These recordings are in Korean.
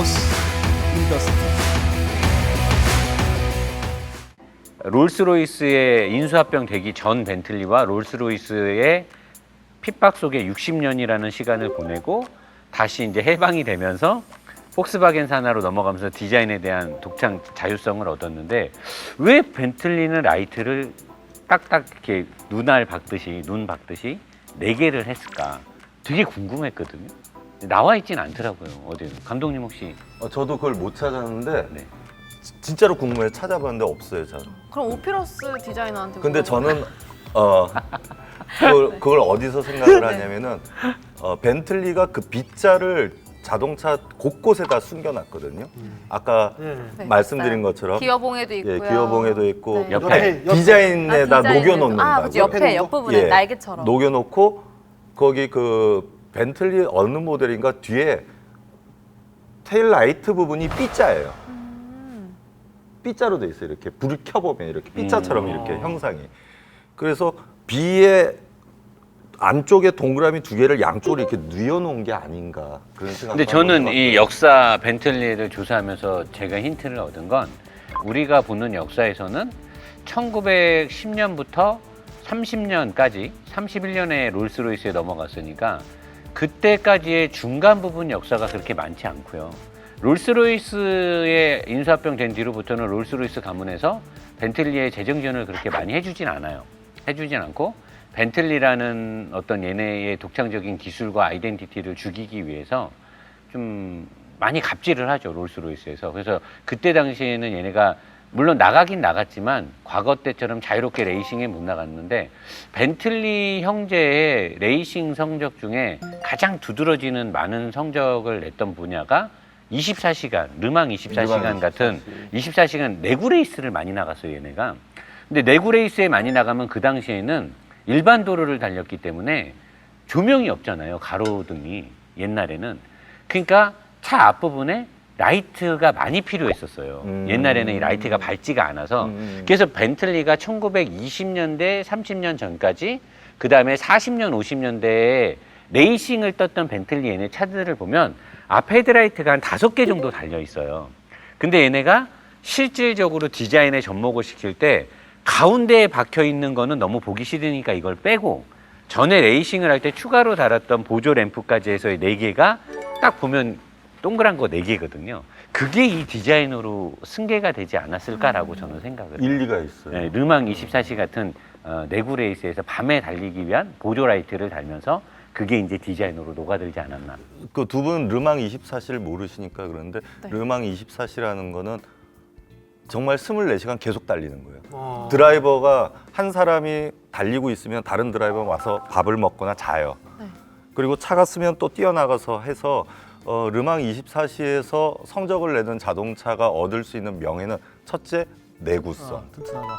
포스 인더스트리. 롤스로이스의 인수합병 되기 전 벤틀리와 롤스로이스의 핍박 속에 60년이라는 시간을 보내고 다시 이제 해방이 되면서 폭스바겐 산하로 넘어가면서 디자인에 대한 독창 자율성을 얻었는데 왜 벤틀리는 라이트를 딱딱 이렇게 눈 박듯이 4개를 했을까? 되게 궁금했거든요. 나와 있진 않더라고요. 어디 감독님 혹시? 저도 그걸 못 찾았는데 네. 진짜로 궁금해서 찾아봤는데 없어요, 잘. 그럼 오피러스 디자이너한테 근데 물어보면 저는 그걸 어디서 생각을 하냐면은 벤틀리가 그 빗자를 자동차 곳곳에다 숨겨놨거든요. 아까 네, 말씀드린 있어요. 것처럼 기어봉에도 있고요. 기어봉에도 있고 네. 옆에. 디자인에다 녹여놓는다고. 그치, 옆에 옆부분에 예, 날개처럼. 녹여놓고 거기 그 벤틀리 어느 모델인가 뒤에 테일 라이트 부분이 B자예요. B자로 돼 있어요. 이렇게 불을 켜보면 이렇게 B자처럼 이렇게 형상이. 그래서 B의 안쪽에 동그라미 2개를 양쪽으로 이렇게 뉘어놓은 게 아닌가 그런 생각. 근데 저는 이 역사 벤틀리를 조사하면서 제가 힌트를 얻은 건 우리가 보는 역사에서는 1910년부터 30년까지 31년에 롤스로이스에 넘어갔으니까 그때까지의 중간 부분 역사가 그렇게 많지 않고요. 롤스로이스의 인수합병 된 뒤로부터는 롤스로이스 가문에서 벤틀리의 재정 지원을 그렇게 많이 해주진 않아요. 해주진 않고 벤틀리라는 어떤 얘네의 독창적인 기술과 아이덴티티를 죽이기 위해서 좀 많이 갑질을 하죠, 롤스로이스에서. 그래서 그때 당시에는 얘네가 물론 나가긴 나갔지만 과거 때처럼 자유롭게 레이싱에 못 나갔는데 벤틀리 형제의 레이싱 성적 중에 가장 두드러지는 많은 성적을 냈던 분야가 24시간, 르망 24시간 같은 24시간 내구 레이스를 많이 나갔어요, 얘네가. 근데 내구 레이스에 많이 나가면 그 당시에는 일반 도로를 달렸기 때문에 조명이 없잖아요, 가로등이 옛날에는. 그러니까 차 앞부분에 라이트가 많이 필요했었어요. 옛날에는 이 라이트가 밝지가 않아서. 그래서 벤틀리가 1920년대, 30년 전까지 그 다음에 40년, 50년대에 레이싱을 떴던 벤틀리 얘네 차들을 보면 앞 헤드라이트가 한 5개 정도 달려 있어요. 근데 얘네가 실질적으로 디자인에 접목을 시킬 때 가운데에 박혀 있는 거는 너무 보기 싫으니까 이걸 빼고 전에 레이싱을 할 때 추가로 달았던 보조 램프까지 해서의 4개가 딱 보면 동그란 거 4개거든요. 그게 이 디자인으로 승계가 되지 않았을까라고 저는 생각을 해요. 일리가 있어요. 네, 르망 24시 같은 내구 레이스에서 밤에 달리기 위한 보조 라이트를 달면서 그게 이제 디자인으로 녹아들지 않았나. 그 두 분 르망 24시를 모르시니까 그런데 네. 르망 24시라는 거는 정말 24시간 계속 달리는 거예요. 드라이버가 한 사람이 달리고 있으면 다른 드라이버가 와서 밥을 먹거나 자요. 네. 그리고 차가 쓰면 또 뛰어나가서 해서 르망 24시에서 성적을 내는 자동차가 얻을 수 있는 명예는 첫째 내구성. 튼튼하다.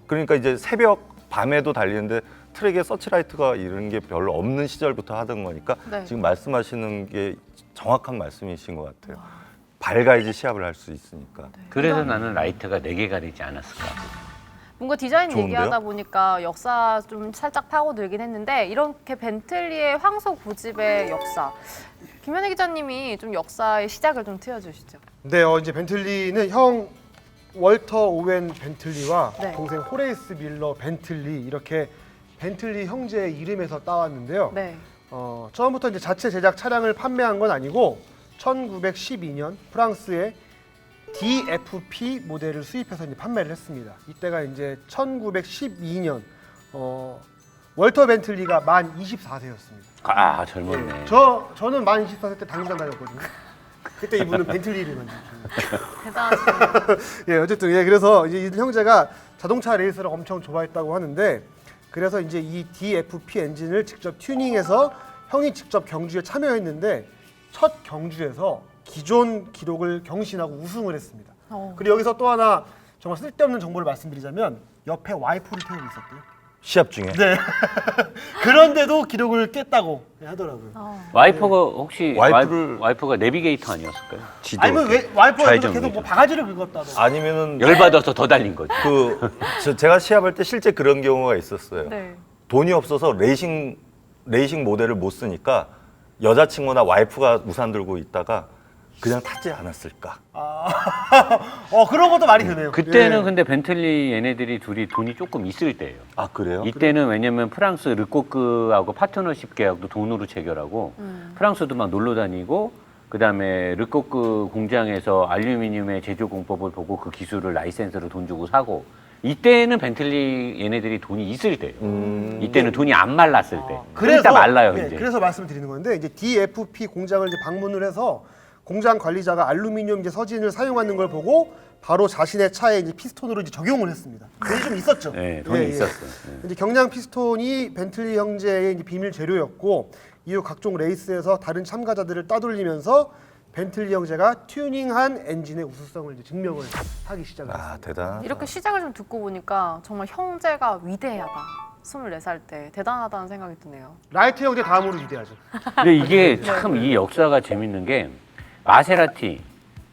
그러니까 이제 새벽 밤에도 달리는데 트랙에 서치라이트가 이런 게 별로 없는 시절부터 하던 거니까 네. 지금 말씀하시는 게 정확한 말씀이신 것 같아요. 밝아야지 시합을 할 수 있으니까. 그래서 나는 라이트가 4개가 되지 않았을까. 뭔가 디자인 좋은데요? 얘기하다 보니까 역사 좀 살짝 파고들긴 했는데 이렇게 벤틀리의 황소 고집의 역사. 김현애 기자님이 좀 역사의 시작을 좀 트여주시죠. 네, 이제 벤틀리는 형 월터 오웬 벤틀리와 네. 동생 호레이스 밀러 벤틀리 이렇게 벤틀리 형제의 이름에서 따왔는데요. 네. 처음부터 이제 자체 제작 차량을 판매한 건 아니고 1912년 프랑스에 DFP 모델을 수입해서 이제 판매를 했습니다. 이때가 이제 1912년 월터 벤틀리가 만 24세였습니다. 아, 젊었네. 저는 만 24세 때 당구장 다녔거든요. 그때 이분은 벤틀리를 만들었어요. 대단하시네요. 예, 어쨌든 예, 그래서 이제 이 형제가 자동차 레이스를 엄청 좋아했다고 하는데 그래서 이제 이 DFP 엔진을 직접 튜닝해서 형이 직접 경주에 참여했는데 첫 경주에서 기존 기록을 경신하고 우승을 했습니다. 그리고 여기서 또 하나 정말 쓸데없는 정보를 말씀드리자면 옆에 와이프를 태우고 있었대요. 시합 중에. 네. 그런데도 기록을 깼다고 하더라고요. 와이프가 혹시 와이프를- 와이프가 내비게이터 아니었을까요? 지도 아니면 왜 이렇게 와이프가 좌회전 계속 뭐 우회전. 바가지를 긁었다고. 아니면은 열받아서 더 달린 거지. 제가 시합할 때 실제 그런 경우가 있었어요. 네. 돈이 없어서 레이싱 모델을 못 쓰니까 여자친구나 와이프가 우산 들고 있다가 그냥 타지 않았을까? 그런 것도 말이 되네요. 그때는 예. 근데 벤틀리 얘네들이 둘이 돈이 조금 있을 때예요. 아 그래요? 이때는 왜냐면 프랑스 르코크하고 파트너십 계약도 돈으로 체결하고 프랑스도 막 놀러 다니고 그다음에 르코크 공장에서 알루미늄의 제조 공법을 보고 그 기술을 라이센스로 돈 주고 사고 이때는 벤틀리 얘네들이 돈이 있을 때예요. 이때는 돈이 안 말랐을 때. 그래서 말라요 예, 이제. 그래서 말씀을 드리는 건데 이제 DFP 공장을 이제 방문을 해서 공장 관리자가 알루미늄 이제 서진을 사용하는 걸 보고 바로 자신의 차에 이제 피스톤으로 이제 적용을 했습니다. 돈이 좀 있었죠. 네, 돈이 있었어요. 네. 이제 경량 피스톤이 벤틀리 형제의 이제 비밀 재료였고 이후 각종 레이스에서 다른 참가자들을 따돌리면서 벤틀리 형제가 튜닝한 엔진의 우수성을 이제 증명을 하기 시작을 아 했습니다. 대단. 이렇게 시작을 좀 듣고 보니까 정말 형제가 위대하다. 24살 때 대단하다는 생각이 드네요. 라이트 형제 다음으로 위대하죠. 근데 이게 참 이 역사가 재밌는 게 마세라티,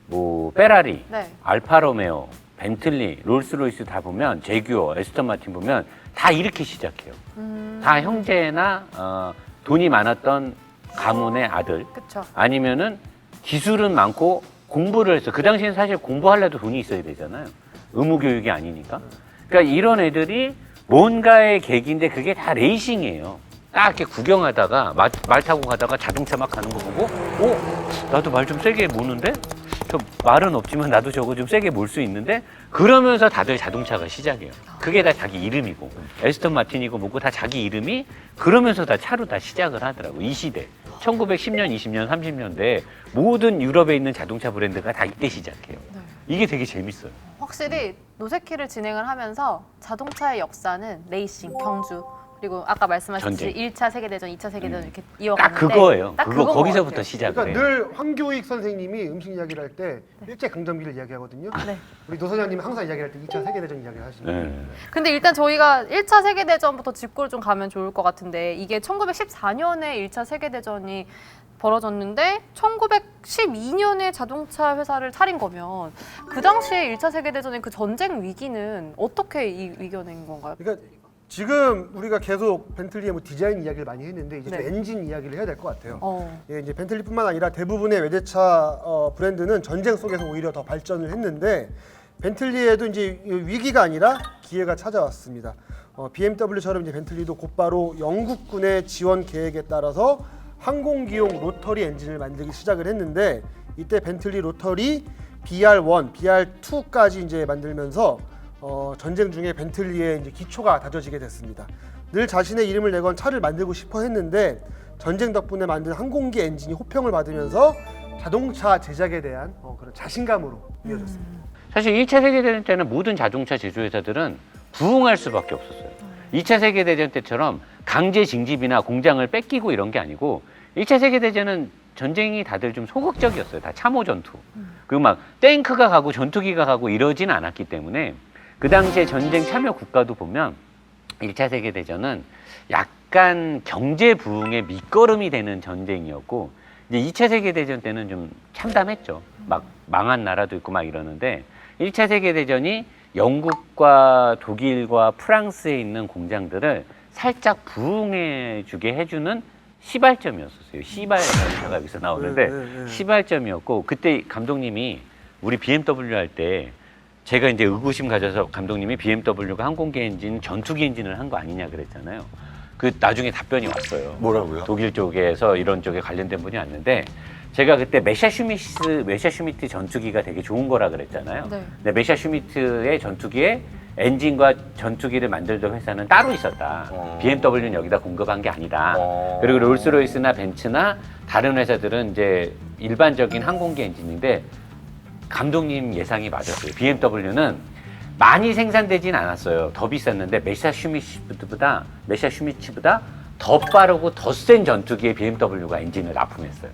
뭐 페라리, 네. 알파로메오, 벤틀리, 롤스로이스 다 보면 제규어, 에스턴 마틴 보면 다 이렇게 시작해요. 다 형제나 돈이 많았던 가문의 아들 그렇죠. 아니면은 기술은 많고 공부를 했어. 그 당시엔 사실 공부하려도 돈이 있어야 되잖아요. 의무 교육이 아니니까. 그러니까 이런 애들이 뭔가의 계기인데 그게 다 레이싱이에요. 딱 이렇게 구경하다가 말 타고 가다가 자동차 막 가는 거 보고 나도 말 좀 세게 모는데? 저 말은 없지만 나도 저거 좀 세게 몰 수 있는데? 그러면서 다들 자동차가 시작해요. 그게 다 자기 이름이고 에스턴 마틴이고 뭐고 다 자기 이름이 그러면서 다 차로 다 시작을 하더라고. 이 시대. 1910년, 20년, 30년대 모든 유럽에 있는 자동차 브랜드가 다 이때 시작해요. 네. 이게 되게 재밌어요. 확실히 노세키를 진행을 하면서 자동차의 역사는 레이싱, 경주 그리고 아까 말씀하셨듯이 전쟁. 1차 세계대전, 2차 세계대전 이렇게 딱 이어가는데 그거예요. 딱 그거 그건 거기서부터 것 같아요. 시작을 그러니까 해요. 늘 황교익 선생님이 음식 이야기를 할 때 일제 강점기를 이야기하거든요. 네. 우리 노 선생님은 항상 이야기할 때 2차 세계대전 이야기를 하시는 네. 근데 일단 저희가 1차 세계대전부터 짚고 좀 가면 좋을 것 같은데 이게 1914년에 1차 세계대전이 벌어졌는데 1912년에 자동차 회사를 차린 거면 그 당시에 1차 세계대전의 그 전쟁 위기는 어떻게 이겨낸 건가요? 그러니까 지금 우리가 계속 벤틀리의 뭐 디자인 이야기를 많이 했는데 이제 네. 좀 엔진 이야기를 해야 될 것 같아요. 예, 이제 벤틀리뿐만 아니라 대부분의 외제차 브랜드는 전쟁 속에서 오히려 더 발전을 했는데 벤틀리에도 이제 위기가 아니라 기회가 찾아왔습니다. BMW처럼 이제 벤틀리도 곧바로 영국군의 지원 계획에 따라서 항공기용 로터리 엔진을 만들기 시작을 했는데 이때 벤틀리 로터리 BR1, BR2까지 이제 만들면서 전쟁 중에 벤틀리의 이제 기초가 다져지게 됐습니다. 늘 자신의 이름을 내건 차를 만들고 싶어 했는데 전쟁 덕분에 만든 항공기 엔진이 호평을 받으면서 자동차 제작에 대한 그런 자신감으로 이어졌습니다. 사실 1차 세계대전 때는 모든 자동차 제조회사들은 부흥할 수밖에 없었어요. 2차 세계대전 때처럼 강제 징집이나 공장을 뺏기고 이런 게 아니고 1차 세계대전은 전쟁이 다들 좀 소극적이었어요. 다 참호 전투. 그리고 막 탱크가 가고 전투기가 가고 이러진 않았기 때문에 그 당시에 전쟁 참여 국가도 보면 1차 세계대전은 약간 경제 부흥의 밑거름이 되는 전쟁이었고 이제 2차 세계대전 때는 좀 참담했죠. 막 망한 나라도 있고 막 이러는데 1차 세계대전이 영국과 독일과 프랑스에 있는 공장들을 살짝 부흥해 주게 해주는 시발점이었었어요. 시발 단어가 여기서 나오는데 시발점이었고 그때 감독님이 우리 BMW 할 때 제가 이제 의구심 가져서 감독님이 BMW가 항공기 엔진, 전투기 엔진을 한 거 아니냐 그랬잖아요. 그 나중에 답변이 왔어요. 뭐라고요? 독일 쪽에서 이런 쪽에 관련된 분이 왔는데 제가 그때 메샤슈미트 전투기가 되게 좋은 거라 그랬잖아요. 네. 근데 메샤슈미트의 전투기에 엔진과 전투기를 만들던 회사는 따로 있었다. BMW는 여기다 공급한 게 아니다. 그리고 롤스로이스나 벤츠나 다른 회사들은 이제 일반적인 항공기 엔진인데 감독님 예상이 맞았어요. BMW는 많이 생산되진 않았어요. 더 비쌌는데 메샤슈미츠보다 더 빠르고 더 센 전투기에 BMW가 엔진을 납품했어요.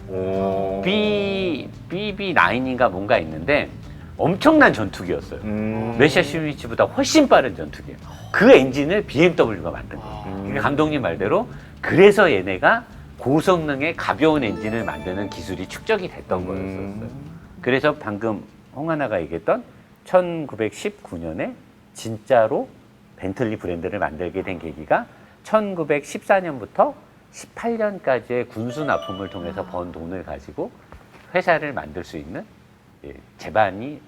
BB9인가 뭔가 있는데 엄청난 전투기였어요. 메샤슈미츠보다 훨씬 빠른 전투기예요. 그 엔진을 BMW가 만든 거예요. 그러니까 감독님 말대로 그래서 얘네가 고성능의 가벼운 엔진을 만드는 기술이 축적이 됐던 거였었어요. 그래서 방금 홍하나가 얘기했던 1919년에 진짜로 벤틀리 브랜드를 만들게 된 계기가 1914년부터 18년까지의 군수 납품을 통해서 번 돈을 가지고 회사를 만들 수 있는 제반이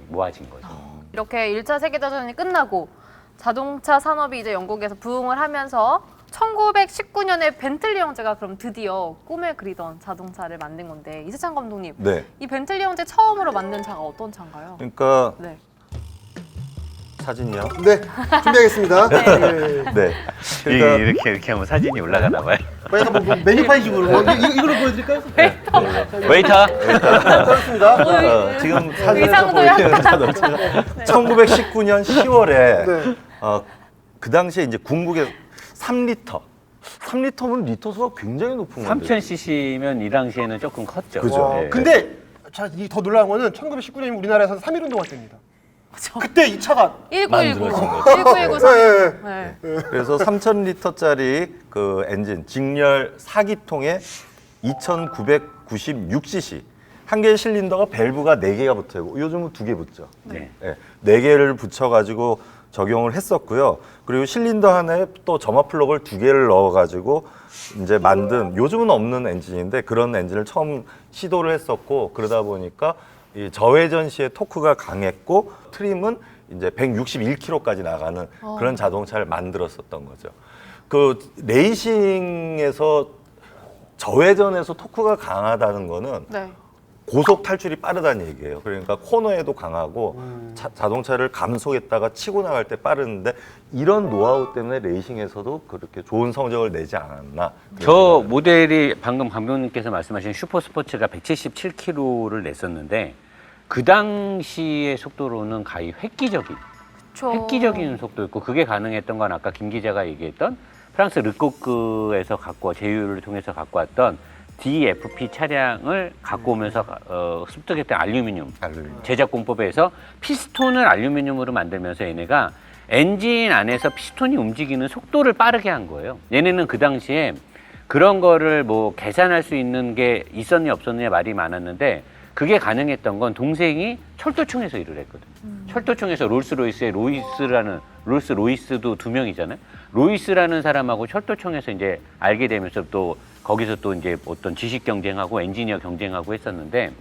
모아진 거죠. 이렇게 1차 세계대전이 끝나고 자동차 산업이 이제 영국에서 부흥을 하면서 1919년에 벤틀리 형제가 그럼 드디어 꿈에 그리던 자동차를 만든 건데 이세찬 감독님, 네. 이 벤틀리 형제 처음으로 만든 차가 어떤 차인가요? 그러니까 네. 사진이요. 네, 준비하겠습니다. 네. 네. 그러니까 이렇게 하면 사진이 올라가나 봐요. 약간 뭐 메뉴판식으로 이걸로 보여드릴까요? 웨이터. 그렇습니다. 지금 사진에서 의상도 보이는 약간- 자동차가 1919년 10월에 네. 그 당시에 이제 궁극의 3리터면 리터 수가 굉장히 높은 건데. 3000cc면 이 당시에는 조금 컸죠. 그죠. 와, 네. 근데 더 놀라운 거는 1919년이면 우리나라에서 3.1 운동할 때입니다. 그때 이 차가 1919, 만들어진 거죠. 1919 네, 네. 그래서 3000리터짜리 그 엔진 직렬 4기통에 2996cc 한 개의 실린더가 밸브가 4개가 붙어 있고 요즘은 2개 붙죠. 네. 네. 4개를 붙여가지고 적용을 했었고요. 그리고 실린더 하나에 또 점화 플러그를 2개를 넣어가지고 이제 만든 요즘은 없는 엔진인데 그런 엔진을 처음 시도를 했었고 그러다 보니까 이 저회전 시에 토크가 강했고 트림은 이제 161km까지 나가는 그런 자동차를 만들었었던 거죠. 그 레이싱에서 저회전에서 토크가 강하다는 거는 네. 고속 탈출이 빠르다는 얘기예요. 그러니까 코너에도 강하고 자동차를 감속했다가 치고 나갈 때 빠르는데 이런 노하우 때문에 레이싱에서도 그렇게 좋은 성적을 내지 않았나. 저 모델이 방금 감독님께서 말씀하신 슈퍼스포츠가 177km를 냈었는데 그 당시의 속도로는 가히 획기적인 속도였고 그게 가능했던 건 아까 김 기자가 얘기했던 프랑스 르코크에서 제휴를 통해서 갖고 왔던 DFP 차량을 갖고 오면서 습득했던 알루미늄 제작 공법에서 피스톤을 알루미늄으로 만들면서 얘네가 엔진 안에서 피스톤이 움직이는 속도를 빠르게 한 거예요. 얘네는 그 당시에 그런 거를 뭐 계산할 수 있는 게 있었냐 없었냐 말이 많았는데 그게 가능했던 건 동생이 철도청에서 일을 했거든. 철도청에서 롤스로이스의 롤스로이스도 2명이잖아요. 로이스라는 사람하고 철도청에서 이제 알게 되면서 또 거기서 또 이제 어떤 지식 경쟁하고 엔지니어 경쟁하고 했었는데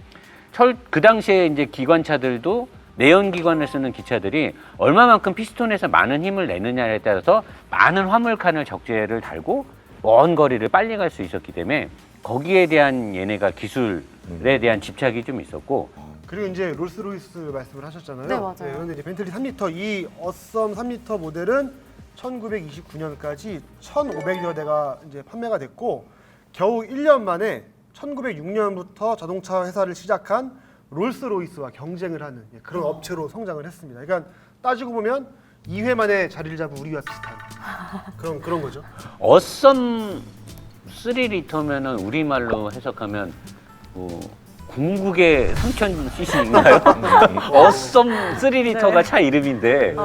그 당시에 이제 기관차들도 내연기관을 쓰는 기차들이 얼마만큼 피스톤에서 많은 힘을 내느냐에 따라서 많은 화물칸을 적재를 달고 먼 거리를 빨리 갈 수 있었기 때문에 거기에 대한 얘네가 기술에 대한 집착이 좀 있었고 그리고 이제 롤스로이스 말씀을 하셨잖아요. 네, 맞아요. 그런데 이제 벤틀리 3리터 이 어썸 3리터 모델은 1929년까지 1,500여 대가 이제 판매가 됐고 겨우 1년 만에 1906년부터 자동차 회사를 시작한 롤스로이스와 경쟁을 하는 그런 업체로 성장을 했습니다. 그러니까 따지고 보면 2회 만에 자리를 잡은 우리와 비슷한 그런 거죠. 어썸 3리터면은 우리말로 해석하면 뭐 궁극의 3000cc인가요? 어썸 3리터가 차 이름인데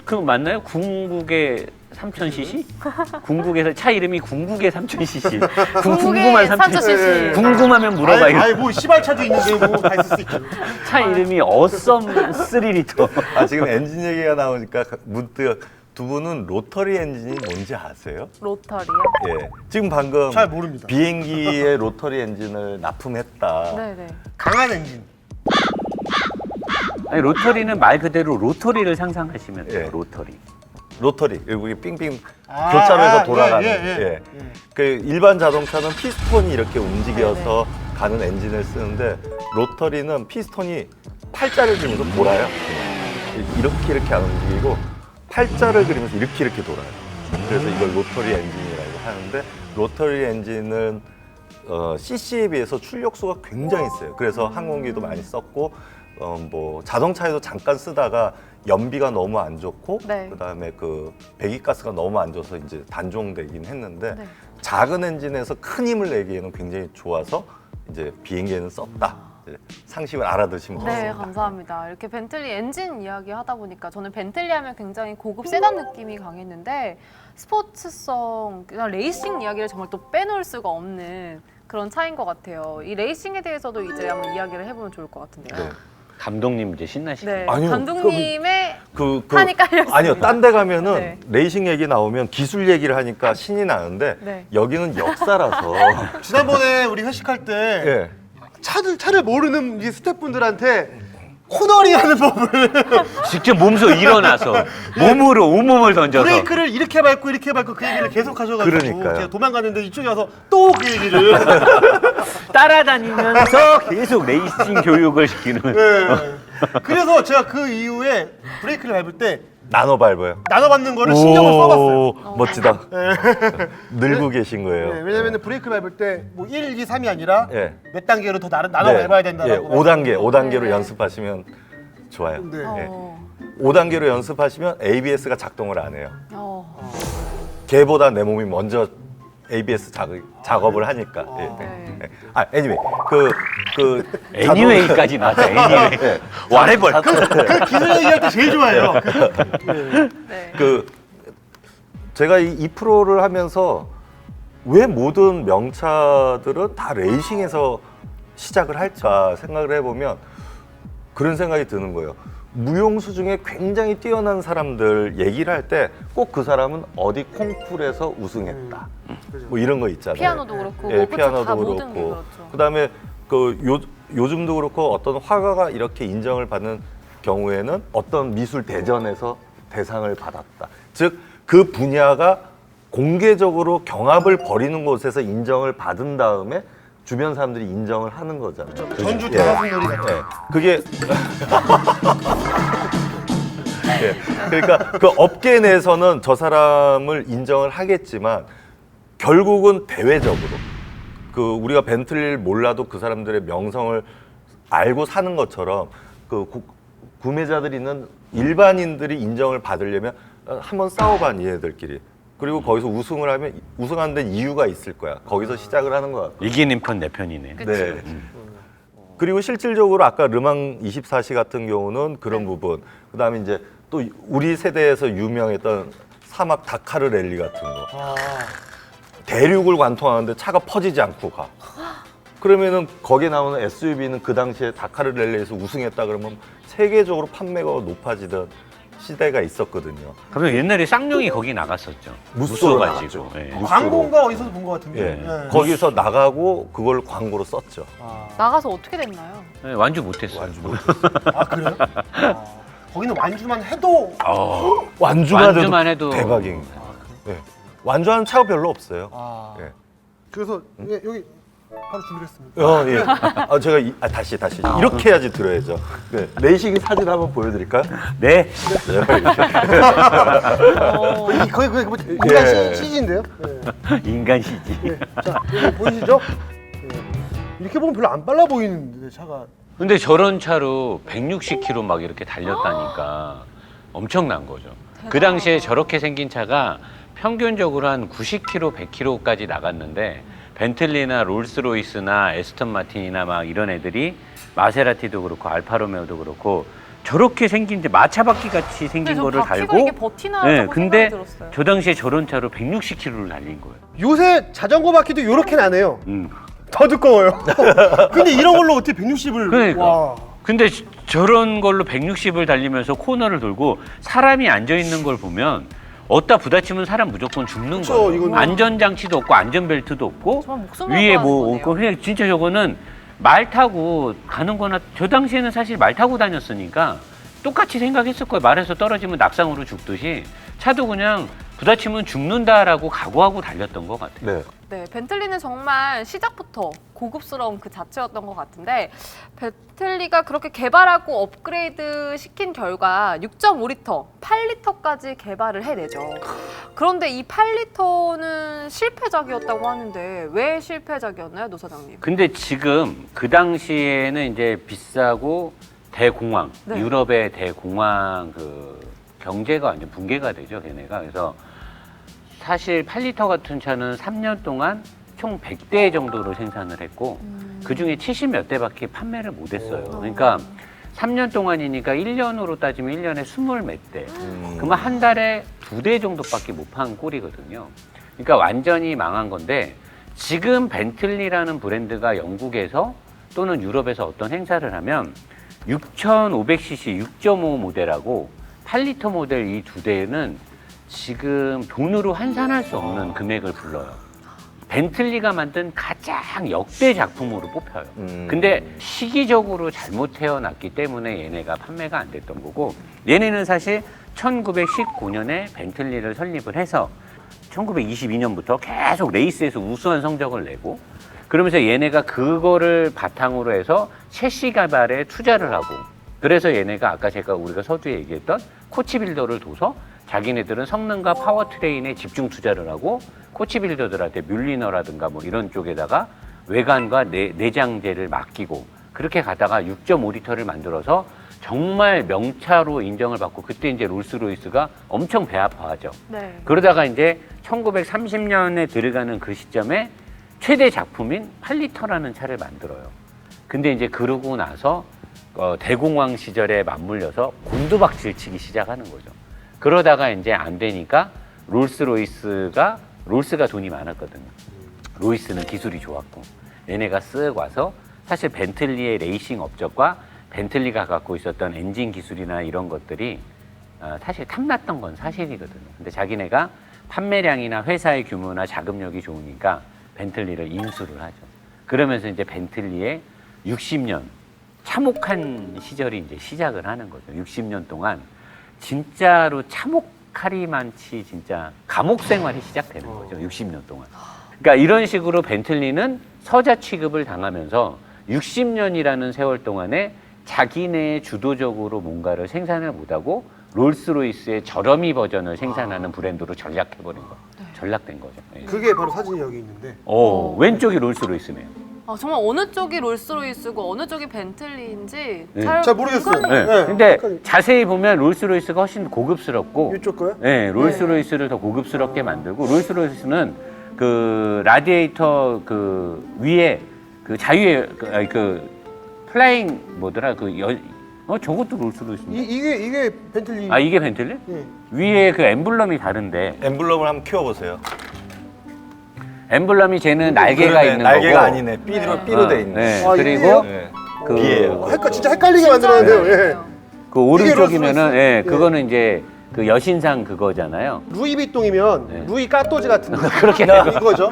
그럼 맞나요? 궁극의 3000cc? 궁극에서 차 이름이 궁극의 3000cc. 궁금한 3000cc. 궁금하면 물어봐요. 아이 뭐 시발차도 있는데 뭐 다 있을 수 있죠. 차 이름이 어썸 3리터. 지금 엔진 얘기가 나오니까 문득 두 분은 로터리 엔진이 뭔지 아세요? 로터리요? 예. 지금 방금 잘 모릅니다. 비행기에 로터리 엔진을 납품했다. 네네. 강한 엔진. 아니, 로터리는 말 그대로 로터리를 상상하시면 돼요. 예. 로터리. 여기 삥삥 교차로에서 돌아가는. 예. 그 일반 자동차는 피스톤이 이렇게 움직여서 가는 엔진을 쓰는데 로터리는 피스톤이 팔자를 그리면서 돌아요. 이렇게 안 움직이고 팔자를 그리면서 이렇게 돌아요. 그래서 이걸 로터리 엔진이라고 하는데 로터리 엔진은 cc에 비해서 출력수가 굉장히 세요. 그래서 항공기도 많이 썼고 뭐 자동차에도 잠깐 쓰다가 연비가 너무 안 좋고 네. 그다음에 그 배기가스가 너무 안 좋아서 이제 단종되긴 했는데 네. 작은 엔진에서 큰 힘을 내기에는 굉장히 좋아서 이제 비행기에는 썼다. 이제 상식을 알아두시면 네, 좋습니다. 감사합니다. 이렇게 벤틀리 엔진 이야기 하다 보니까 저는 벤틀리 하면 굉장히 고급 세단 느낌이 강했는데 스포츠성, 그냥 레이싱 이야기를 정말 또 빼놓을 수가 없는 그런 차인 것 같아요. 이 레이싱에 대해서도 이제 한번 이야기를 해보면 좋을 것 같은데요. 네. 감독님 이제 신나시죠? 네, 아니요, 감독님의 그 판이 깔렸습니다. 아니요, 딴 데 가면은 네. 레이싱 얘기 나오면 기술 얘기를 하니까 신이 나는데 네. 여기는 역사라서 지난번에 우리 회식할 때 예. 차를 모르는 이 스태프분들한테 코너링하는 법을 직접 몸소 일어나서 몸으로 온몸을 던져서 브레이크를 이렇게 밟고 그 얘기를 계속 하셔가지고 그러니까요. 제가 도망갔는데 이쪽에 와서 또 그 얘기를 따라다니면서 계속 레이싱 교육을 시키는. 네. 그래서 제가 그 이후에 브레이크를 밟을 때 나눠 밟아요. 나눠 밟는 거를 신경을 써봤어요. 오, 멋지다. 늘고 계신 거예요. 네, 왜냐면 브레이크 밟을 때 뭐 1, 2, 3이 아니라 예. 몇 단계로 더 나눠 네. 밟아야 된다라고. 5단계로 네. 연습하시면 좋아요. 네. 어. 5단계로 연습하시면 ABS가 작동을 안 해요. 어. 걔보다 내 몸이 먼저 ABS 작업을 하니까. 네. anyway. 애니웨이까지 나왔다. 애니웨이. 네. 와레벌. 그 기술 얘기할 때 제일 좋아해요. 네. 제가 이 프로를 하면서 왜 모든 명차들은 다 레이싱에서 시작을 할까 생각을 해보면 그런 생각이 드는 거예요. 무용수 중에 굉장히 뛰어난 사람들 얘기를 할 때 꼭 그 사람은 어디 콩쿠르에서 우승했다. 뭐 이런 거 있잖아요. 피아노도 그렇고, 예, 뭐 그쵸, 피아노도 다 모든 게 그렇고. 그렇죠. 그다음에 요즘도 그렇고 어떤 화가가 이렇게 인정을 받는 경우에는 어떤 미술 대전에서 대상을 받았다. 즉 그 분야가 공개적으로 경합을 벌이는 곳에서 인정을 받은 다음에 주변 사람들이 인정을 하는 거잖아요. 전주 대화순 놀이 같은. 예, 그게 예, 그러니까 그 업계 내에서는 저 사람을 인정을 하겠지만 결국은 대외적으로 그 우리가 벤틀리를 몰라도 그 사람들의 명성을 알고 사는 것처럼 그 구매자들이 있는 일반인들이 인정을 받으려면 한번 싸워봐 얘네들끼리. 그리고 거기서 우승을 하면 우승하는 데 이유가 있을 거야. 거기서 시작을 하는 것 같고. 이기는 편 내 편이네. 네. 그리고 실질적으로 아까 르망 24시 같은 경우는 그런 부분. 그다음에 이제 또 우리 세대에서 유명했던 사막 다카르 랠리 같은 거. 대륙을 관통하는데 차가 퍼지지 않고 가. 그러면은 거기에 나오는 SUV는 그 당시에 다카르 랠리에서 우승했다 그러면 세계적으로 판매가 높아지던 시대가 있었거든요. 그러면 옛날에 쌍용이 거기 나갔었죠. 무쏘로 가지고. 예. 광고인가 어디서 본 것 같은데. 예. 네. 거기서 나가고 그걸 광고로 썼죠. 나가서 어떻게 됐나요? 네, 완주 못했어요. 아 그래요? 거기는 완주만 해도 완주만 해도 대박입니다. 예. 완주하는 차가 별로 없어요. 예. 그래서 여기 바로 준비했습니다. 예. 제가 다시 이렇게 해야지 들어야죠. 네. 레이싱 사진 한번 보여드릴까요? 네. 거의 뭐 인간 예. CG인데요. 네. 인간 CG. 네. 자 여기 보이시죠? 네. 이렇게 보면 별로 안 빨라 보이는데 차가. 근데 저런 차로 160km 막 이렇게 달렸다니까 엄청난 거죠. 그 당시에 저렇게 생긴 차가 평균적으로 한 90km, 100km까지 나갔는데 벤틀리나 롤스로이스나 에스턴 마틴이나 막 이런 애들이 마세라티도 그렇고 알파로메오도 그렇고 저렇게 생긴 마차 바퀴 같이 생긴 거를 달고 이게 버티나 네, 생각이 근데 들었어요. 저 당시에 저런 차로 160km를 달린 거예요. 요새 자전거 바퀴도 요렇게는 안 해요. 더 두꺼워요. 근데 이런 걸로 어떻게 160을? 그러니까. 와. 근데 저런 걸로 160을 달리면서 코너를 돌고 사람이 앉아 있는 걸 보면 어디다 부딪히면 사람 무조건 죽는 그쵸, 거예요. 이거는. 안전장치도 없고 안전벨트도 없고 정말 목숨을 위에 구하는 뭐 거네요. 없고 그냥 진짜 저거는 말 타고 가는 거나 저 당시에는 사실 말 타고 다녔으니까 똑같이 생각했을 거예요. 말에서 떨어지면 낙상으로 죽듯이 차도 그냥 부딪히면 죽는다라고 각오하고 달렸던 것 같아요. 네. 네, 벤틀리는 정말 시작부터 고급스러운 그 자체였던 것 같은데 벤틀리가 그렇게 개발하고 업그레이드 시킨 결과 6.5리터, 8리터까지 개발을 해내죠. 그런데 이 8리터는 실패작이었다고 하는데 왜 실패작이었나요, 노 사장님? 근데 지금 그 당시에는 이제 비싸고 대공황, 네. 유럽의 대공황 그 경제가 완전 붕괴가 되죠, 걔네가. 그래서 사실 8리터 같은 차는 3년 동안 총 100대 정도로 생산을 했고 그중에 70몇 대밖에 판매를 못 했어요. 그러니까 3년 동안이니까 1년으로 따지면 1년에 20몇 대. 그러면 한 달에 2대 정도밖에 못 판 꼴이거든요. 그러니까 완전히 망한 건데 지금 벤틀리라는 브랜드가 영국에서 또는 유럽에서 어떤 행사를 하면 6500cc 6.5 모델하고 8리터 모델 이 두 대는 지금 돈으로 환산할 수 없는 금액을 불러요. 벤틀리가 만든 가장 역대 작품으로 뽑혀요. 근데 시기적으로 잘못 태어났기 때문에 얘네가 판매가 안 됐던 거고, 얘네는 사실 1919년에 벤틀리를 설립을 해서 1922년부터 계속 레이스에서 우수한 성적을 내고, 그러면서 얘네가 그거를 바탕으로 해서 셰시 개발에 투자를 하고, 그래서 얘네가 아까 우리가 서두에 얘기했던 코치빌더를 둬서 자기네들은 성능과 파워트레인에 집중 투자를 하고, 코치빌더들한테 뮬리너라든가 뭐 이런 쪽에다가 외관과 내장재를 맡기고, 그렇게 가다가 6.5리터를 만들어서 정말 명차로 인정을 받고, 그때 이제 롤스로이스가 엄청 배 아파하죠. 네. 그러다가 이제 1930년에 들어가는 그 시점에 최대 작품인 8리터라는 차를 만들어요. 근데 이제 그러고 나서 대공황 시절에 맞물려서 곤두박질 치기 시작하는 거죠. 그러다가 이제 안 되니까 롤스가 돈이 많았거든요. 로이스는 기술이 좋았고, 얘네가 쓱 와서 사실 벤틀리의 레이싱 업적과 벤틀리가 갖고 있었던 엔진 기술이나 이런 것들이 사실 탐났던 건 사실이거든요. 근데 자기네가 판매량이나 회사의 규모나 자금력이 좋으니까 벤틀리를 인수를 하죠. 그러면서 이제 벤틀리의 60년 참혹한 시절이 이제 시작을 하는 거죠. 60년 동안 진짜로 참혹하리만치 진짜 감옥 생활이 시작되는 거죠. 60년 동안. 그러니까 이런 식으로 벤틀리는 서자 취급을 당하면서 60년이라는 세월 동안에 자기네 주도적으로 뭔가를 생산을 못하고 롤스로이스의 저렴이 버전을 생산하는 브랜드로 전락해버린 거. 전락된 거죠. 예. 그게 바로 사진이 여기 있는데. 왼쪽이 롤스로이스네요. 정말 어느 쪽이 롤스로이스고 어느 쪽이 벤틀리인지 네. 잘 잘 모르겠어요. 공감이- 네. 네, 근데 헷갈려. 자세히 보면 롤스로이스가 훨씬 고급스럽고, 이쪽 거요? 네, 롤스로이스를 더 고급스럽게 만들고, 롤스로이스는 그 라디에이터 그 위에 그 자유의 플라잉 뭐더라 저것도 롤스로이스인데. 이게 벤틀리. 이게 벤틀리? 예. 위에 그 엠블럼이 다른데, 엠블럼을 한번 키워보세요. 엠블럼이 쟤는 날개가 그러네, 있는 날개가 거고. 아니네. 삐로 돼 있네. 네. 아, 그리고 이게요? 네. 그 비예요. 진짜 헷갈리게 만들었는데요. 예. 그 오른쪽이면은 롤스로이스. 예, 그거는 이제 그 여신상 그거잖아요. 루이비통이면 네. 루이 까또지 같은 그렇게 된 거. 이거죠.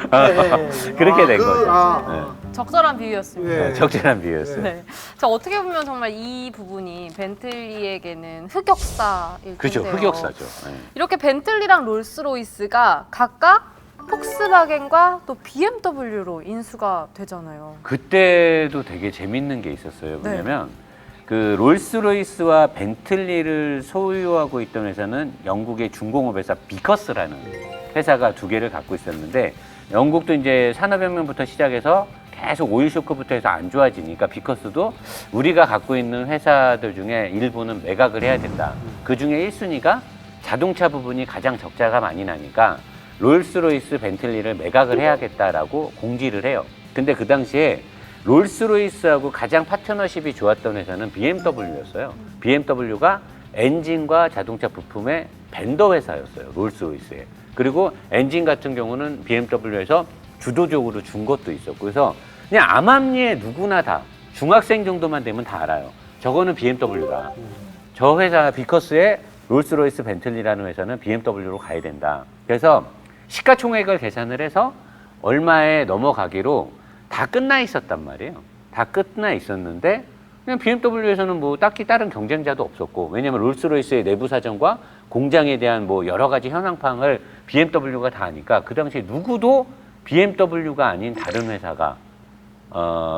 그렇게 된 거죠. 적절한 비유였습니다. 예. 적절한 비유였어요. 네. 자, 어떻게 보면 정말 이 부분이 벤틀리에게는 흑역사일 그죠, 텐데요. 흑역사죠. 예. 이렇게 벤틀리랑 롤스로이스가 각각 폭스바겐과 또 BMW로 인수가 되잖아요. 그때도 되게 재밌는 게 있었어요. 네. 왜냐면 그 롤스로이스와 벤틀리를 소유하고 있던 회사는 영국의 중공업 회사 비커스라는 회사가 두 개를 갖고 있었는데, 영국도 이제 산업혁명부터 시작해서 계속 오일 쇼크부터 해서 안 좋아지니까 비커스도 우리가 갖고 있는 회사들 중에 일부는 매각을 해야 된다. 그 중에 1순위가 자동차 부분이 가장 적자가 많이 나니까 롤스로이스, 벤틀리를 매각을 해야겠다라고 공지를 해요. 근데 그 당시에 롤스로이스하고 가장 파트너십이 좋았던 회사는 BMW였어요. BMW가 엔진과 자동차 부품의 벤더 회사였어요. 롤스로이스에. 그리고 엔진 같은 경우는 BMW에서 주도적으로 준 것도 있었고, 그래서 그냥 암암리에 누구나 다 중학생 정도만 되면 다 알아요. 저거는 BMW다. 저 회사 비커스의 롤스로이스 벤틀리라는 회사는 BMW로 가야 된다. 그래서 시가총액을 계산을 해서 얼마에 넘어가기로 다 끝나 있었단 말이에요. 다 끝나 있었는데 그냥 BMW에서는 뭐 딱히 다른 경쟁자도 없었고, 왜냐면 롤스로이스의 내부 사정과 공장에 대한 뭐 여러 가지 현황팡을 BMW가 다 하니까 그 당시에 누구도 BMW가 아닌 다른 회사가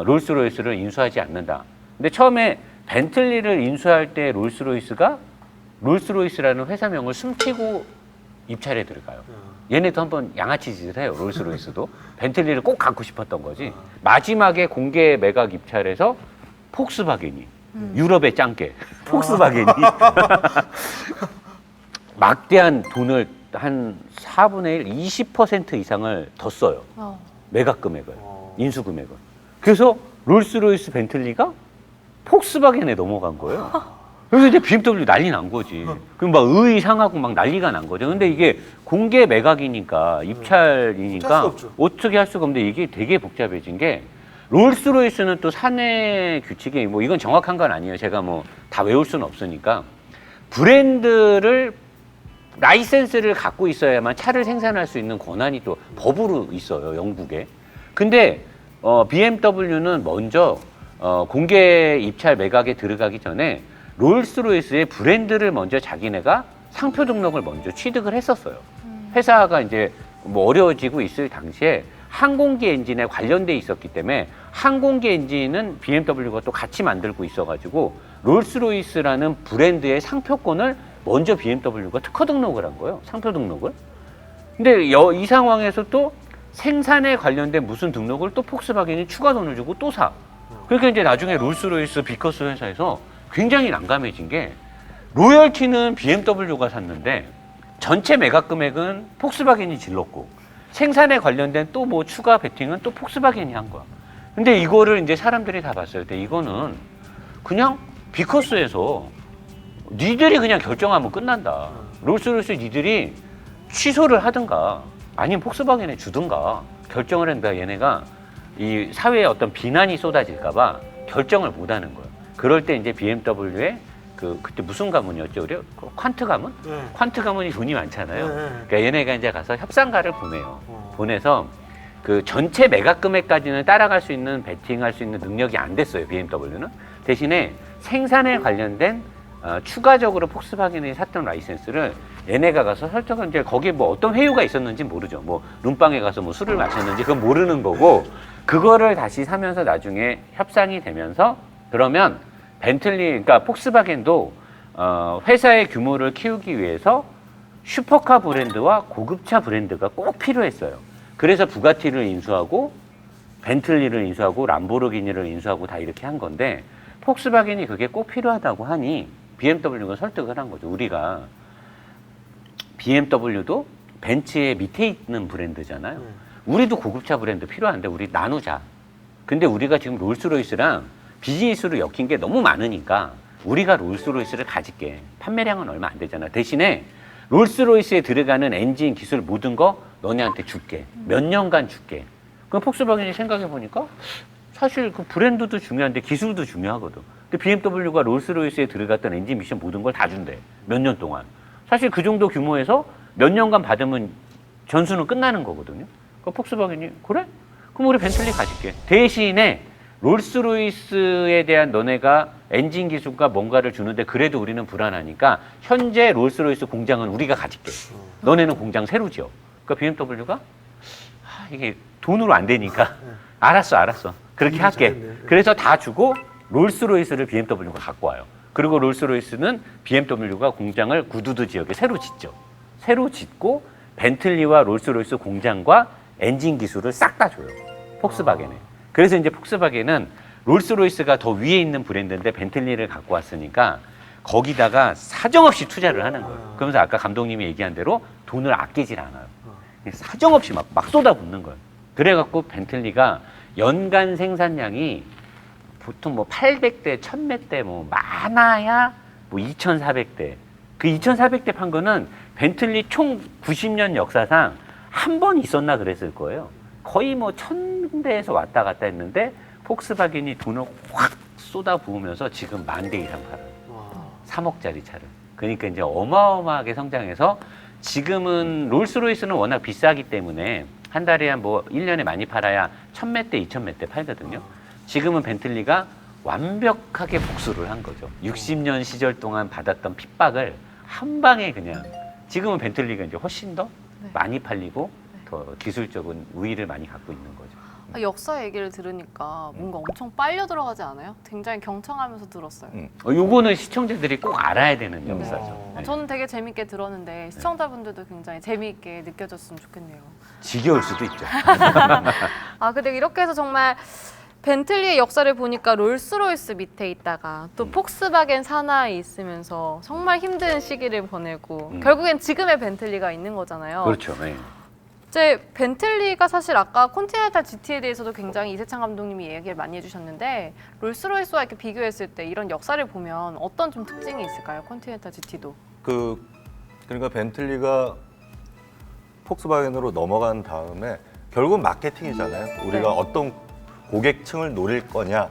롤스로이스를 인수하지 않는다. 근데 처음에 벤틀리를 인수할 때 롤스로이스가 롤스로이스라는 회사명을 숨기고 입찰에 들어가요. 얘네도 한번 양아치 짓을 해요. 롤스로이스도. 벤틀리를 꼭 갖고 싶었던 거지. 마지막에 공개 매각 입찰에서 폭스바겐이, 유럽의 짱깨 폭스바겐이 막대한 돈을 한 4분의 1, 20% 이상을 더 써요. 매각 금액을, 인수 금액을. 그래서 롤스로이스 벤틀리가 폭스바겐에 넘어간 거예요. 그래서 이제 BMW 난리 난 거지. 그럼 막 의의 상하고 막 난리가 난 거죠. 근데 이게 공개 매각이니까, 입찰이니까 할 수 없죠. 어떻게 할 수가 없는데, 이게 되게 복잡해진 게, 롤스로이스는 또 사내 규칙이 뭐 이건 정확한 건 아니에요. 제가 뭐 다 외울 수는 없으니까 브랜드를 라이센스를 갖고 있어야만 차를 생산할 수 있는 권한이 또 법으로 있어요, 영국에. 근데 BMW는 먼저 공개 입찰 매각에 들어가기 전에 롤스로이스의 브랜드를 먼저 자기네가 상표 등록을 먼저 취득을 했었어요. 회사가 이제 뭐 어려워지고 있을 당시에 항공기 엔진에 관련돼 있었기 때문에 항공기 엔진은 BMW가 또 같이 만들고 있어가지고 롤스로이스라는 브랜드의 상표권을 먼저 BMW가 특허 등록을 한 거예요. 상표 등록을. 근데 이 상황에서 또 생산에 관련된 무슨 등록을 또 폭스바겐이 추가 돈을 주고 또 사. 그러니까 이제 나중에 롤스로이스 비커스 회사에서 굉장히 난감해진 게 로열티는 BMW가 샀는데 전체 매각 금액은 폭스바겐이 질렀고 생산에 관련된 또 뭐 추가 베팅은 또 폭스바겐이 한 거야. 근데 이거를 이제 사람들이 다 봤을 때 이거는 그냥 비커스에서 니들이 그냥 결정하면 끝난다. 롤스로이스 니들이 취소를 하든가 아니면 폭스바겐에 주든가 결정을 했는데 얘네가 이 사회에 어떤 비난이 쏟아질까봐 결정을 못 하는 거예요. 그럴 때 이제 BMW의 그때 무슨 가문이었죠? 우리 퀀트 가문? 네. 퀀트 가문이 돈이 많잖아요. 네. 그러니까 얘네가 이제 가서 협상가를 보내요. 보내서 그 전체 매각 금액까지는 따라갈 수 있는 베팅할 수 있는 능력이 안 됐어요. BMW는 대신에 생산에 관련된 추가적으로 폭스바겐이 샀던 라이센스를 얘네가 가서 설정을 이제 거기에 뭐 어떤 회유가 있었는지 모르죠. 뭐 룸방에 가서 뭐 술을 마셨는지 그건 모르는 거고 그거를 다시 사면서 나중에 협상이 되면서 그러면 벤틀리 그러니까 폭스바겐도 회사의 규모를 키우기 위해서 슈퍼카 브랜드와 고급차 브랜드가 꼭 필요했어요. 그래서 부가티를 인수하고 벤틀리를 인수하고 람보르기니를 인수하고 다 이렇게 한 건데 폭스바겐이 그게 꼭 필요하다고 하니 BMW가 설득을 한 거죠. 우리가 BMW도 벤츠의 밑에 있는 브랜드잖아요. 우리도 고급차 브랜드 필요한데 우리 나누자. 근데 우리가 지금 롤스로이스랑 비즈니스로 엮인 게 너무 많으니까 우리가 롤스로이스를 가질게. 판매량은 얼마 안 되잖아. 대신에 롤스로이스에 들어가는 엔진 기술 모든 거 너네한테 줄게. 몇 년간 줄게. 그럼 폭스바겐이 생각해 보니까 사실 그 브랜드도 중요한데 기술도 중요하거든. 근데 BMW가 롤스로이스에 들어갔던 엔진 미션 모든 걸 다 준대. 몇 년 동안. 사실 그 정도 규모에서 몇 년간 받으면 전수는 끝나는 거거든요. 그 폭스바겐이 그래? 그럼 우리 벤틀리 가질게. 대신에 롤스로이스에 대한 너네가 엔진 기술과 뭔가를 주는데 그래도 우리는 불안하니까 현재 롤스로이스 공장은 우리가 가질게. 너네는 공장 새로 지어. 그러니까 BMW가 이게 돈으로 안 되니까 알았어. 그렇게 할게. 그래서 다 주고 롤스로이스를 BMW가 갖고 와요. 그리고 롤스로이스는 BMW가 공장을 구두드 지역에 새로 짓죠. 새로 짓고 벤틀리와 롤스로이스 공장과 엔진 기술을 싹 다 줘요. 폭스바겐에. 그래서 이제 폭스바겐은 롤스로이스가 더 위에 있는 브랜드인데 벤틀리를 갖고 왔으니까 거기다가 사정없이 투자를 하는 거예요. 그러면서 아까 감독님이 얘기한 대로 돈을 아끼질 않아요. 사정없이 막 쏟아붓는 거예요. 그래갖고 벤틀리가 연간 생산량이 보통 뭐 800대, 1000몇 대, 뭐 많아야 뭐 2400대. 그 2400대 판 거는 벤틀리 총 90년 역사상 한 번 있었나 그랬을 거예요. 거의 뭐 1000대에서 왔다 갔다 했는데 폭스바겐이 돈을 확 쏟아부으면서 지금 10,000대 이상 팔아요. 3억짜리 차를. 그러니까 이제 어마어마하게 성장해서 지금은 롤스로이스는 워낙 비싸기 때문에 한 달에 한 뭐 1년에 많이 팔아야 1000몇 대, 2000몇 대 팔거든요. 지금은 벤틀리가 완벽하게 복수를 한 거죠. 60년 시절 동안 받았던 핍박을 한 방에 그냥 지금은 벤틀리가 이제 훨씬 더 많이 팔리고 더 기술적인 우위를 많이 갖고 있는 거죠. 역사 얘기를 들으니까 뭔가 엄청 빨려 들어가지 않아요? 굉장히 경청하면서 들었어요. 요거는 시청자들이 꼭 알아야 되는 역사죠. 네. 저는 되게 재밌게 들었는데 시청자분들도 굉장히 재미있게 느껴졌으면 좋겠네요. 지겨울 수도 있죠. 근데 이렇게 해서 정말 벤틀리의 역사를 보니까 롤스로이스 밑에 있다가 또 폭스바겐 산하에 있으면서 정말 힘든 시기를 보내고 결국엔 지금의 벤틀리가 있는 거잖아요. 그렇죠. 네. 이제 벤틀리가 사실 아까 콘티넨탈 GT에 대해서도 굉장히 이세창 감독님이 얘기를 많이 해주셨는데 롤스로이스와 이렇게 비교했을 때 이런 역사를 보면 어떤 좀 특징이 있을까요? 콘티넨탈 GT도. 그러니까 벤틀리가 폭스바겐으로 넘어간 다음에 결국은 마케팅이잖아요. 우리가 어떤 고객층을 노릴 거냐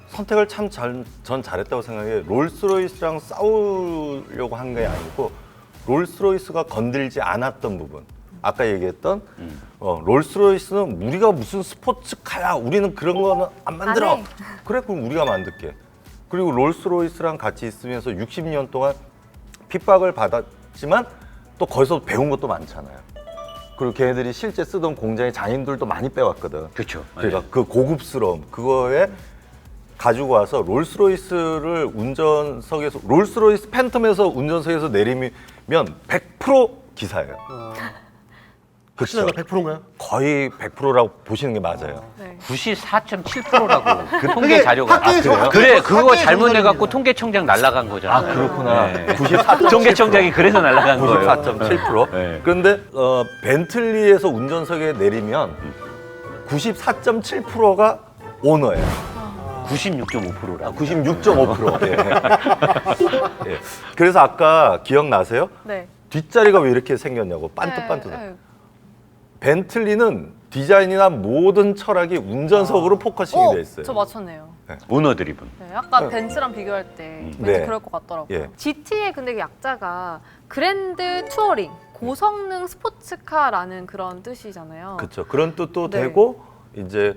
선택을 참 전 잘했다고 생각해요. 롤스로이스랑 싸우려고 한 게 아니고 롤스로이스가 건들지 않았던 부분. 아까 얘기했던 롤스로이스는 우리가 무슨 스포츠카야. 우리는 그런 거는 안 만들어. 안 해. 그래 그럼 우리가 만들게. 그리고 롤스로이스랑 같이 있으면서 60년 동안 핍박을 받았지만 또 거기서 배운 것도 많잖아요. 그리고 걔네들이 실제 쓰던 공장의 장인들도 많이 빼왔거든. 그렇죠. 그러니까 그 고급스러움 그거에 가지고 와서 롤스로이스를 운전석에서 롤스로이스 팬텀에서 운전석에서 내리면 100% 기사예요. 그렇죠. 100%인가요? 거의 100%라고 보시는 게 맞아요. 네. 94.7%라고 그 통계 자료가. 학교에서 그래요? 그래 그거 학교에서 잘못해갖고 조사입니다. 통계청장 날라간 거잖아. 그렇구나. 네. 94.7%. 통계청장이 그래서 날라간 거예요. 94.7%. 네. 그런데 벤틀리에서 운전석에 내리면 94.7%가 오너예요. 96.5%라. 96.5%. 예. 예. 그래서 아까 기억나세요? 네. 뒷자리가 왜 이렇게 생겼냐고 반듯반듯. 네, 네. 벤틀리는 디자인이나 모든 철학이 운전석으로 포커싱이 돼 있어요. 저 맞췄네요. 오너 드리븐. 네, 약간 벤츠랑 비교할 때 왠지 네. 그럴 것 같더라고요. 예. GT의 근데 그 약자가 그랜드 투어링, 고성능 스포츠카라는 그런 뜻이잖아요. 그렇죠. 그런 뜻도 네. 되고 이제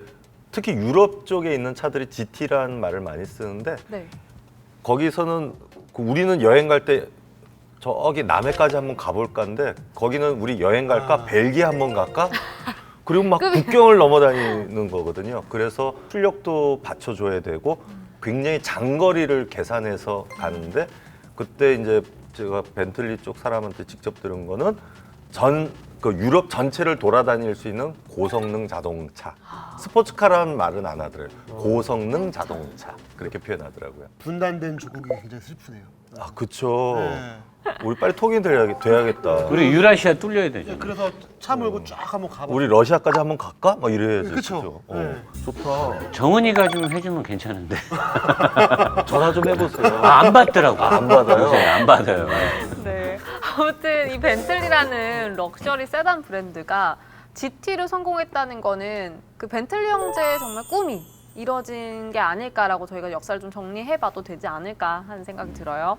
특히 유럽 쪽에 있는 차들이 GT라는 말을 많이 쓰는데 네. 거기서는 우리는 여행 갈 때 저기 남해까지 한번 가볼까인데 거기는 우리 여행 갈까 벨기에 한번 갈까 그리고 막 국경을 넘어다니는 거거든요. 그래서 출력도 받쳐줘야 되고 굉장히 장거리를 계산해서 가는데 그때 이제 제가 벤틀리 쪽 사람한테 직접 들은 거는 그 유럽 전체를 돌아다닐 수 있는 고성능 자동차. 스포츠카라는 말은 안 하더라고요. 고성능 자동차. 그렇게 표현하더라고요. 분단된 조국이 굉장히 슬프네요. 아, 그쵸. 네. 우리 빨리 통일 돼야겠다. 우리 유라시아 뚫려야 되죠. 그래서 차 몰고 쫙 한번 가봐. 우리 러시아까지 한번 갈까? 막 이래야지. 그쵸. 네. 좋다. 정은이가 좀 해주면 괜찮은데. 전화 좀 해보세요. 안 받더라고. 안 받아요? 네, 안 받아요. 네. 아무튼 이 벤틀리라는 럭셔리 세단 브랜드가 GT로 성공했다는 거는 그 벤틀리 형제의 정말 꿈이 이뤄진 게 아닐까라고 저희가 역사를 좀 정리해봐도 되지 않을까 하는 생각이 들어요.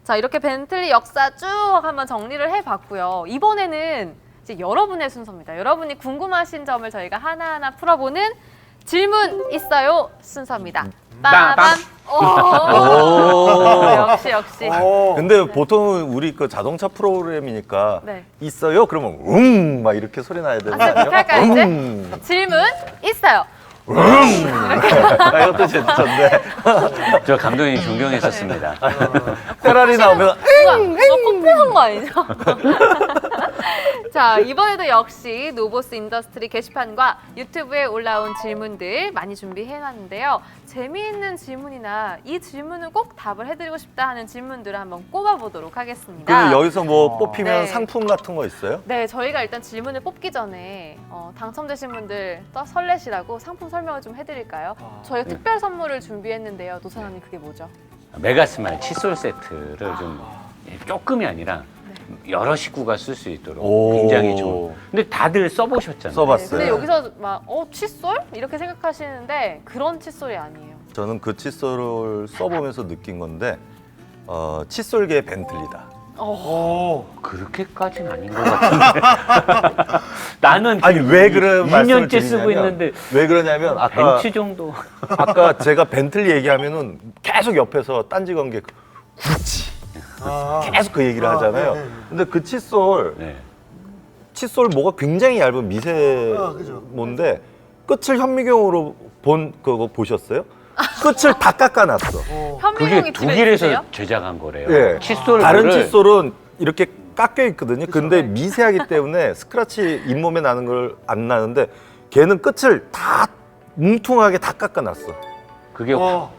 자, 이렇게 벤틀리 역사 쭉 한번 정리를 해봤고요. 이번에는 이제 여러분의 순서입니다. 여러분이 궁금하신 점을 저희가 하나하나 풀어보는 질문 있어요 순서입니다. 빠밤. 오. 역시. 근데 보통 우리 그 자동차 프로그램이니까 네. 있어요? 그러면 막 이렇게 소리 나야 되는 거 아, 아니에요? 할까요, 이제? 질문 있어요. 이것도 재밌던데. 저 감독님 존경했었습니다. 페라리 나오면 누가 코피한 거 아니죠? 자, 이번에도 역시 노보스 인더스트리 게시판과 유튜브에 올라온 질문들 많이 준비해놨는데요. 재미있는 질문이나 이 질문은 꼭 답을 해드리고 싶다 하는 질문들을 한번 꼽아보도록 하겠습니다. 그 여기서 뭐 뽑히면 네. 상품 같은 거 있어요? 네, 저희가 일단 질문을 뽑기 전에 당첨되신 분들 또 설레시라고 상품 설명을 좀 해드릴까요? 저희가 특별 선물을 준비했는데요. 노사장님 그게 뭐죠? 메가스마일 칫솔 세트를 좀 조금이 아니라 여러 식구가 쓸 수 있도록 오. 굉장히 좋은. 근데 다들 써보셨잖아요. 써봤어요. 근데 여기서 막 칫솔? 이렇게 생각하시는데 그런 칫솔이 아니에요. 저는 그 칫솔을 써보면서 느낀 건데 칫솔계의 벤틀리다. 그렇게까지는 아닌 것 같은데. 나는 아니 왜 그런 말씀을 2년째 쓰고 드리냐면, 있는데 왜 그러냐면 아까 벤츠 정도. 제가 벤틀리 얘기하면은 계속 옆에서 딴지 관계 구찌 계속 그 얘기를 하잖아요. 네. 근데 그 칫솔 네. 모가 굉장히 얇은 미세모인데 끝을 현미경으로 본 그거 보셨어요? 끝을 다 깎아놨어. 현미경이 그게 집에 독일에서 있으세요? 제작한 거래요. 예. 칫솔 다른 칫솔은 이렇게 깎여 있거든요. 근데 미세하기 때문에 스크래치 잇몸에 나는 걸 안 나는데 걔는 끝을 다 뭉퉁하게 다 깎아놨어. 그게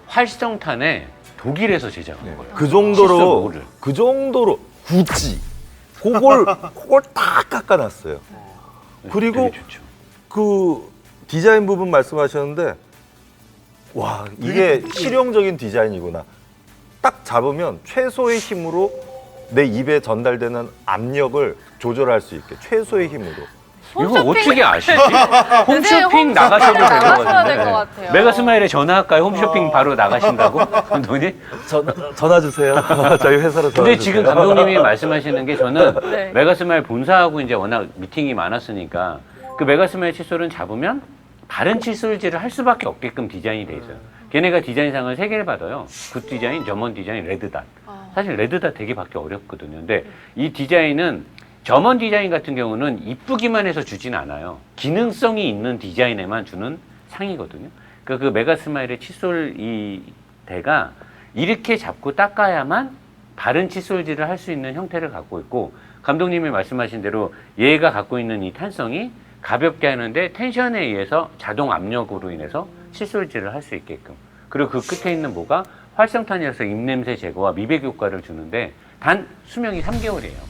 활성탄에 독일에서 제작한 거예요. 그 정도로 칫솔모를. 그 정도로 굳이 그걸 다 깎아놨어요. 그리고 되게 좋죠. 그 디자인 부분 말씀하셨는데 와 이게 실용적인 디자인이구나. 딱 잡으면 최소의 힘으로 내 입에 전달되는 압력을 조절할 수 있게 최소의 힘으로. 이거 어떻게 아시지? 홈쇼핑 홈쇼핑 나가셔도 될 것 나가셔야 될 것 같은데. 같아요. 메가스마일에 전화할까요? 홈쇼핑 바로 나가신다고? 감독님? 전화 주세요. 저희 회사로 전화 근데 주세요. 지금 감독님이 말씀하시는 게 저는 네. 메가스마일 본사하고 이제 워낙 미팅이 많았으니까 그 메가스마일 칫솔은 잡으면 바른 칫솔질을 할 수밖에 없게끔 디자인이 돼 있어요. 걔네가 디자인상을 3개를 받아요. 굿 디자인, 점원 디자인, 레드닷. 사실 레드닷 되게 받기 어렵거든요. 근데 이 디자인은 점원 디자인 같은 경우는 이쁘기만 해서 주진 않아요. 기능성이 있는 디자인에만 주는 상이거든요. 그러니까 그 메가스마일의 칫솔 이 대가 이렇게 잡고 닦아야만 바른 칫솔질을 할 수 있는 형태를 갖고 있고, 감독님이 말씀하신 대로 얘가 갖고 있는 이 탄성이 가볍게 하는데 텐션에 의해서 자동 압력으로 인해서 칫솔질을 할 수 있게끔. 그리고 그 끝에 있는 뭐가 활성탄이라서 입냄새 제거와 미백 효과를 주는데 단 수명이 3개월이에요.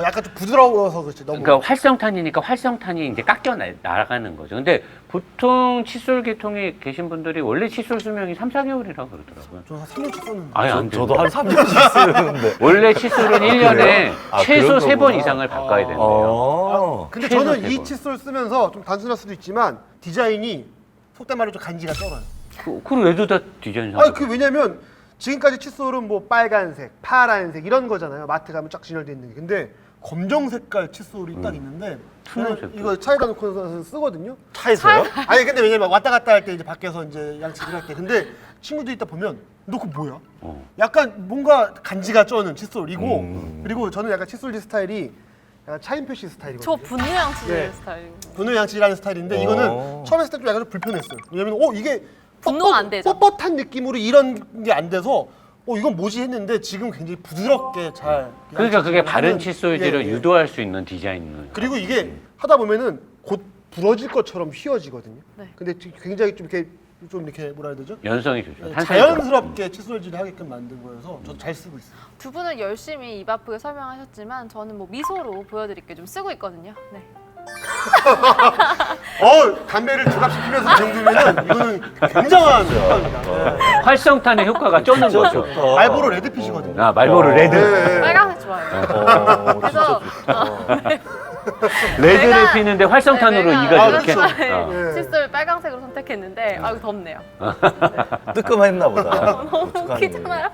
약간 좀 부드러워서 그렇지. 너무. 그러니까 활성탄이니까 활성탄이 이제 깎여 나가는 거죠. 근데 보통 칫솔 계통에 계신 분들이 원래 칫솔 수명이 3, 4개월이라고 그러더라고요. 저는 한 3년씩 썼는데. 아예 안 돼요. 저도 한 3년씩 쓰는데. 원래 칫솔은 1년에 그래요? 아, 최소 그런 3번 거구나. 이상을 바꿔야 된대요. 근데 최소 저는 세 이 번. 칫솔 쓰면서 좀 단순할 수도 있지만 디자인이 속된 말로 좀 간지가 쩔어요. 그 레드닷 디자인상. 아니 그 왜냐면 지금까지 칫솔은 뭐 빨간색, 파란색 이런 거잖아요. 마트 가면 쫙 진열돼 있는 게. 근데 검정 색깔 칫솔이 딱 있는데 저는 투명색도. 이거 차에다 놓고 쓰거든요. 차에서요? 아니 근데 왜냐면 왔다 갔다 할 때 이제 밖에서 이제 양치질 할 때 근데 친구들이 있다 보면 너 그거 뭐야? 약간 뭔가 간지가 쩌는 칫솔이고 그리고 저는 약간 칫솔 스타일이 약간 차인표시 스타일이거든요. 저 분유양치 네. 스타일. 분노 양치라는 스타일인데 이거는 처음 했을 때 좀 약간 좀 불편했어요. 왜냐면 이게 분노가 안 되죠. 뻣뻣한 느낌으로 이런 게 안 돼서 이건 뭐지 했는데 지금 굉장히 부드럽게 잘. 그러니까 그게 바른 하는- 칫솔질을 예, 예. 유도할 수 있는 디자인을. 그리고 이게 하다 보면은 곧 부러질 것처럼 휘어지거든요. 네. 근데 굉장히 좀 이렇게 뭐라 해야 되죠? 연성이 좋죠. 탄성이 자연스럽게 칫솔질을 하게끔 만든 거여서 저도 잘 쓰고 있어요. 두 분은 열심히 입 아프게 설명하셨지만 저는 뭐 미소로 보여드릴게요. 좀 쓰고 있거든요. 네. 담배를 두 갑씩 피면서 이 정도면은 이거는 굉장한 효과입니다. 좋죠. 활성탄의 효과가 쩌는 거죠. 말보로 레드핏이거든요. 아, 말보로 레드. 네. 빨간색 좋아요. 그래서 레드를 내가- 피는데 활성탄으로 네, 이가 아, 이렇게. 그렇죠. 어. 칫솔 빨강색으로 선택했는데 아유 덥네요. 뜨끔했나 보다. 너무 웃기잖아요.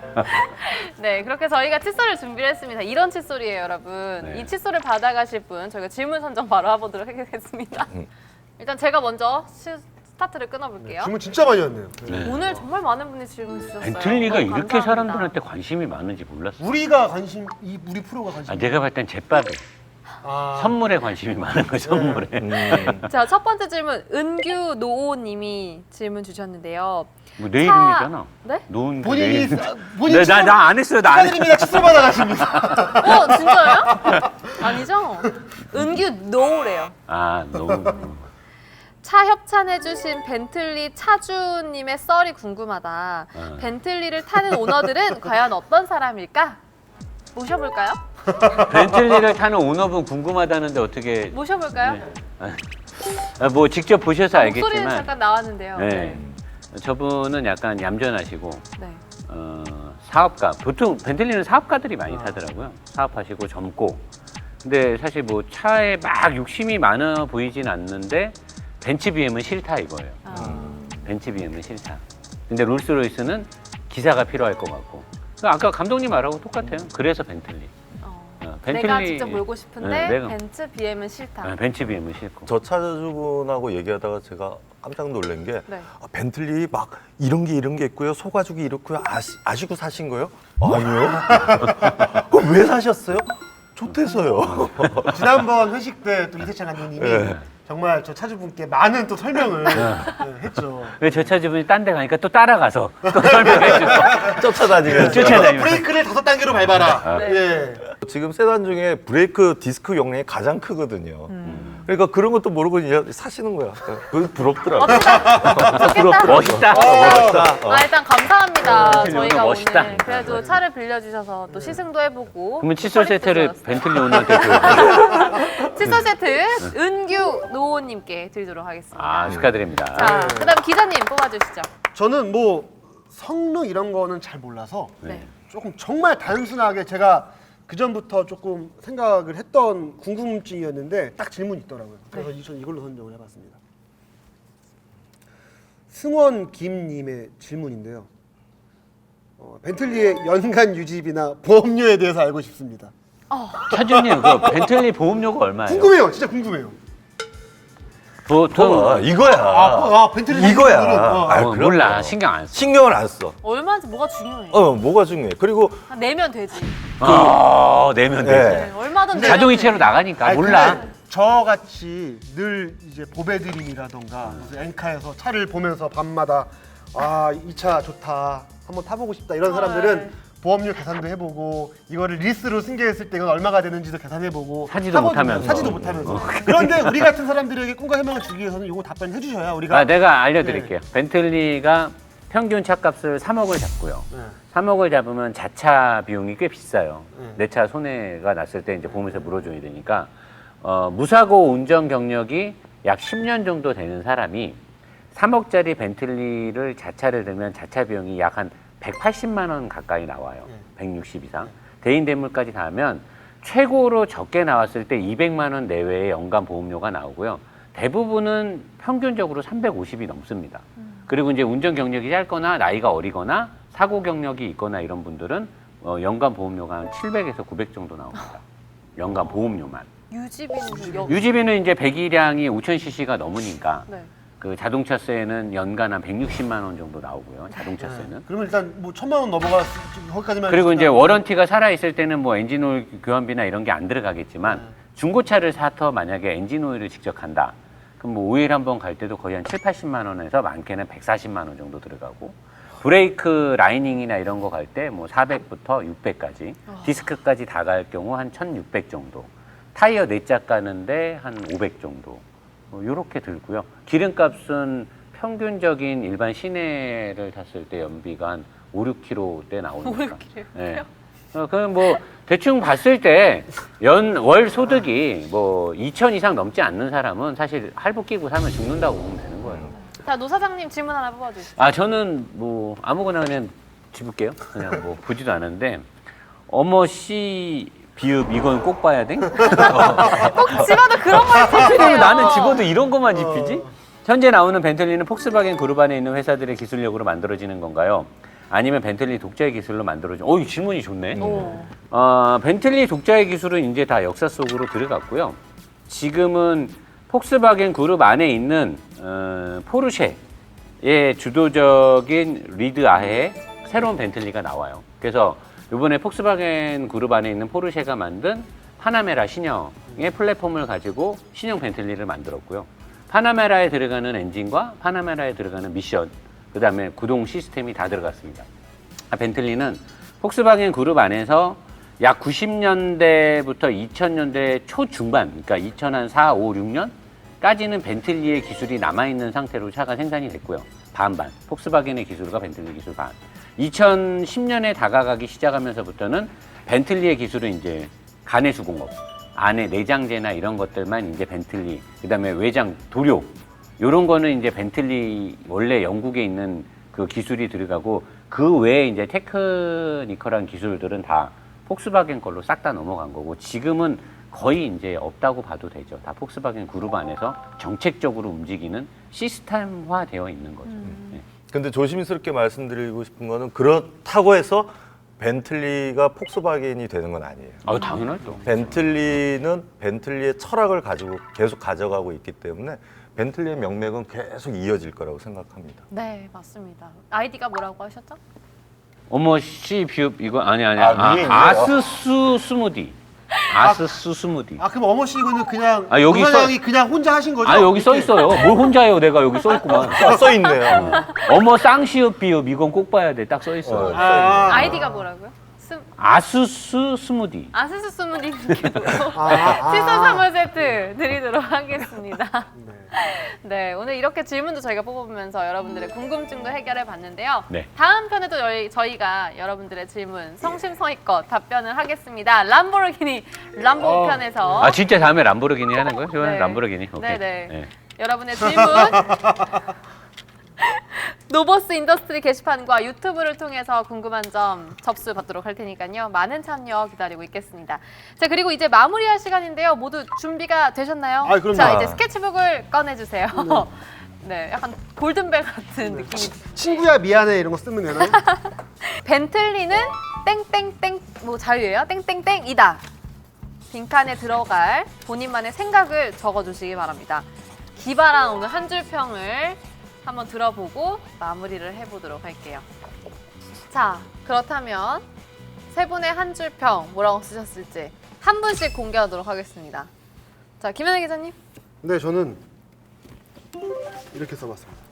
네, 그렇게 저희가 칫솔을 준비를 했습니다. 이런 칫솔이에요, 여러분. 네. 이 칫솔을 받아가실 분 저희가 질문 선정 바로 해보도록 하겠습니다. 일단 제가 먼저 스타트를 끊어볼게요. 질문 진짜 많이 왔네요. 네. 오늘 정말 많은 분이 질문 주셨어요. 벤틀리가 너무 이렇게 감사합니다. 사람들한테 관심이 많은지 몰랐어요. 우리 프로가 관심. 아, 내가 봤을 땐 제밥에 선물에 관심이 많은 거예요. 선물에. 자, 첫 번째 질문 은규 노오님이 질문 주셨는데요. 뭐 내 이름이잖아. 네? 노은 본인이 네, 나 안 했어요. 나 안 했어요. 축하드립니다. 칫솔 받아가십니다. 진짜요? 아니죠? 은규 노오래요. 아, 너무. 차 협찬해주신 벤틀리 차주님의 썰이 궁금하다. 벤틀리를 타는 오너들은 과연 어떤 사람일까? 모셔볼까요? 벤틀리를 타는 오너분 궁금하다는데 어떻게? 모셔볼까요? 뭐 직접 보셔서 목소리는 알겠지만. 잠깐 나왔는데요. 네. 저분은 약간 얌전하시고 네. 사업가. 보통 벤틀리는 사업가들이 많이 타더라고요. 사업하시고 젊고. 근데 사실 뭐 차에 막 욕심이 많아 보이진 않는데 벤츠 BM은 싫다 이거예요. 벤츠 BM은 싫다. 근데 롤스로이스는 기사가 필요할 것 같고. 아까 감독님 말하고 똑같아요. 그래서 벤틀리. 내가 직접 몰고 싶은데 네, 내가- 벤츠 BM은 싫다. 벤츠 BM은 싫고. 저 차주분하고 얘기하다가 제가 깜짝 놀란 게 네. 벤틀리 막 이런 게 있고요. 소가죽이 이렇고요. 아시고 사신 거요? 아니요. 그럼 왜 사셨어요? 좋대서요. 지난번 회식 때 또 이세찬 감독님이 네. 정말 저 차주분께 많은 또 설명을 했죠. 왜 저 차주분이 딴 데 가니까 또 따라가서 또 설명해 주고. 쫓아다니면서. 쫓아다니면서. 브레이크를 5단계로 밟아라. 네. 예. 지금 세단 중에 브레이크 디스크 용량이 가장 크거든요. 그러니까 그런 것도 모르고 이제 사시는 거야. 그건 부럽더라고. 좋겠다. 멋있다. 멋있다. 일단 감사합니다. 벤틀리 저희가 오늘 멋있다. 오늘 그래도 차를 빌려주셔서 또 시승도 해보고 그러면 칫솔 세트를 서비스 벤틀리 오너한테 줘요. 칫솔 세트 은규 노호님께 드리도록 하겠습니다. 아, 축하드립니다. 자, 그다음 기자님 뽑아주시죠. 저는 뭐 성능 이런 거는 잘 몰라서 네. 조금 정말 단순하게 제가 그 전부터 조금 생각을 했던 궁금증이었는데 딱 질문이 있더라고요. 그래서 저는 이걸로 선정을 해봤습니다. 승원 김님의 질문인데요. 벤틀리의 연간 유지비나 보험료에 대해서 알고 싶습니다. 차주님, 그 벤틀리 보험료가 얼마예요? 궁금해요, 진짜 궁금해요. 보통 봐봐, 이거야. 벤틀리 이거야. 분들은, 그럼요. 몰라, 신경 안 써. 신경을 안 써. 얼마인지 뭐가 중요해. 뭐가 중요해. 그리고 한 내면 되지. 내면 네. 되지. 네, 얼마든 내면 자동이체로 되지. 나가니까 아니, 몰라. 근데 저같이 늘 이제 보배드림이라던가 무슨 엔카에서 차를 보면서 밤마다 이 차 좋다, 한번 타보고 싶다 이런 사람들은 보험료 계산도 해보고 이거를 리스로 승계했을 때 이건 얼마가 되는지도 계산해보고 사지도 하거든요. 못하면서. 사지도 못하면서. 그런데 우리 같은 사람들에게 꿈과 희망을 주기 위해서는 이거 답변해 주셔야 우리가 내가 알려드릴게요. 벤틀리가 평균 차값을 3억을 잡고요. 네. 3억을 잡으면 자차 비용이 꽤 비싸요. 네. 내 차 손해가 났을 때 이제 보험에서 물어줘야 되니까 무사고 운전 경력이 약 10년 정도 되는 사람이 3억짜리 벤틀리를 자차를 들면 자차 비용이 약 한 180만 원 가까이 나와요. 160 이상. 대인 대물까지 다 하면 최고로 적게 나왔을 때 200만 원 내외의 연간 보험료가 나오고요. 대부분은 평균적으로 350이 넘습니다. 그리고 이제 운전 경력이 짧거나 나이가 어리거나 사고 경력이 있거나 이런 분들은 연간 보험료가 한 700에서 900 정도 나옵니다. 연간 보험료만. 유지비는 유지비는 이제 배기량이 5,000cc가 넘으니까 네. 그 자동차세는 연간 한 160만 원 정도 나오고요. 자동차세는. 그러면 일단 뭐 1,000만 원 넘어가 거기까지만 그리고 이제 해주시면 워런티가 살아 있을 때는 뭐 엔진오일 교환비나 이런 게 안 들어가겠지만 중고차를 사서 만약에 엔진오일을 직접 한다. 그럼 뭐 오일 한번 갈 때도 거의 한 7, 80만 원에서 많게는 140만 원 정도 들어가고 브레이크 라이닝이나 이런 거 갈 때 뭐 400부터 600까지 디스크까지 다 갈 경우 한 1,600 정도. 타이어 4짝 가는데 한 500 정도. 요렇게 들고요. 기름값은 평균적인 일반 시내를 탔을 때 연비가 한 5, 6km대 나오니까. 5km? 네. 그럼 뭐 대충 봤을 때 월 소득이 뭐 2천 이상 넘지 않는 사람은 사실 할부 끼고 사면 죽는다고 보면 되는 거예요. 자, 노 사장님 질문 하나 뽑아주시죠. 저는 뭐 아무거나 그냥 집을게요. 그냥 뭐 보지도 않았는데 어머 씨 비읍 이건 꼭 봐야 돼? 꼭 집어도 그런 걸 왜냐면 찍으세요. 나는 집어도 이런 것만 입히지? 현재 나오는 벤틀리는 폭스바겐 그룹 안에 있는 회사들의 기술력으로 만들어지는 건가요? 아니면 벤틀리 독자의 기술로 만들어진? 이 질문이 좋네. 벤틀리 독자의 기술은 이제 다 역사 속으로 들어갔고요. 지금은 폭스바겐 그룹 안에 있는 포르쉐의 주도적인 리드 아해에 새로운 벤틀리가 나와요. 그래서 이번에 폭스바겐 그룹 안에 있는 포르쉐가 만든 파나메라 신형의 플랫폼을 가지고 신형 벤틀리를 만들었고요. 파나메라에 들어가는 엔진과 파나메라에 들어가는 미션, 그 다음에 구동 시스템이 다 들어갔습니다. 벤틀리는 폭스바겐 그룹 안에서 약 90년대부터 2000년대 초중반, 그러니까 2004, 5, 6년까지는 벤틀리의 기술이 남아있는 상태로 차가 생산이 됐고요. 반반. 폭스바겐의 기술과 벤틀리 기술 반. 2010년에 다가가기 시작하면서부터는 벤틀리의 기술은 이제 가내수공업, 안에 내장재나 이런 것들만 이제 벤틀리, 그 다음에 외장, 도료, 요런 거는 이제 벤틀리 원래 영국에 있는 그 기술이 들어가고 그 외에 이제 테크니컬한 기술들은 다 폭스바겐 걸로 싹 다 넘어간 거고 지금은 거의 이제 없다고 봐도 되죠. 다 폭스바겐 그룹 안에서 정책적으로 움직이는 시스템화 되어 있는 거죠. 네. 근데 조심스럽게 말씀드리고 싶은 거는 그렇다고 해서 벤틀리가 폭스바겐이 되는 건 아니에요. 당연하죠. 벤틀리는 벤틀리의 철학을 가지고 계속 가져가고 있기 때문에 벤틀리의 명맥은 계속 이어질 거라고 생각합니다. 네, 맞습니다. 아이디가 뭐라고 하셨죠? 어머 씨 비읍 이거 아니야. 위에 있네요. 아스수 스무디. 아스수 스무디. 그럼 어머 씨 이거는 그냥 여기 노 사장이 그냥 혼자 하신 거죠? 여기 써 있어요. 뭘 혼자요? 내가 여기 써 있구만. 써 있네요. 어머 쌍시읍 비읍 이건 꼭 봐야 돼. 딱 써 있어. 아이디가 뭐라고요? 아수스 스무디. 아스스 스무디 칫솔 선물 세트 드리도록 하겠습니다. 네, 오늘 이렇게 질문도 저희가 뽑아보면서 여러분들의 궁금증도 해결해 봤는데요. 네. 다음 편에도 저희가 여러분들의 질문 성심성의껏 답변을 하겠습니다. 람보르기니 람보 편에서 진짜 다음에 람보르기니 하는 거예요? 좋아요. 네. 람보르기니. 오케이. 네네. 네. 여러분의 질문 로버스 인더스트리 게시판과 유튜브를 통해서 궁금한 점 접수 받도록 할 테니까요. 많은 참여 기다리고 있겠습니다. 자, 그리고 이제 마무리할 시간인데요. 모두 준비가 되셨나요? 아, 그럼요. 자, 이제 스케치북을 꺼내주세요. 네, 약간 골든벨 같은 느낌이. 친구야 미안해 이런 거 쓰면 되나요? 벤틀리는 땡땡땡 뭐 자유예요? 땡땡땡이다. 빈칸에 들어갈 본인만의 생각을 적어주시기 바랍니다. 기발한 오늘 한 줄 평을 한번 들어보고 마무리를 해보도록 할게요. 자, 그렇다면 세 분의 한 줄 평 뭐라고 쓰셨을지 한 분씩 공개하도록 하겠습니다. 자, 김현애 기자님. 네, 저는 이렇게 써봤습니다.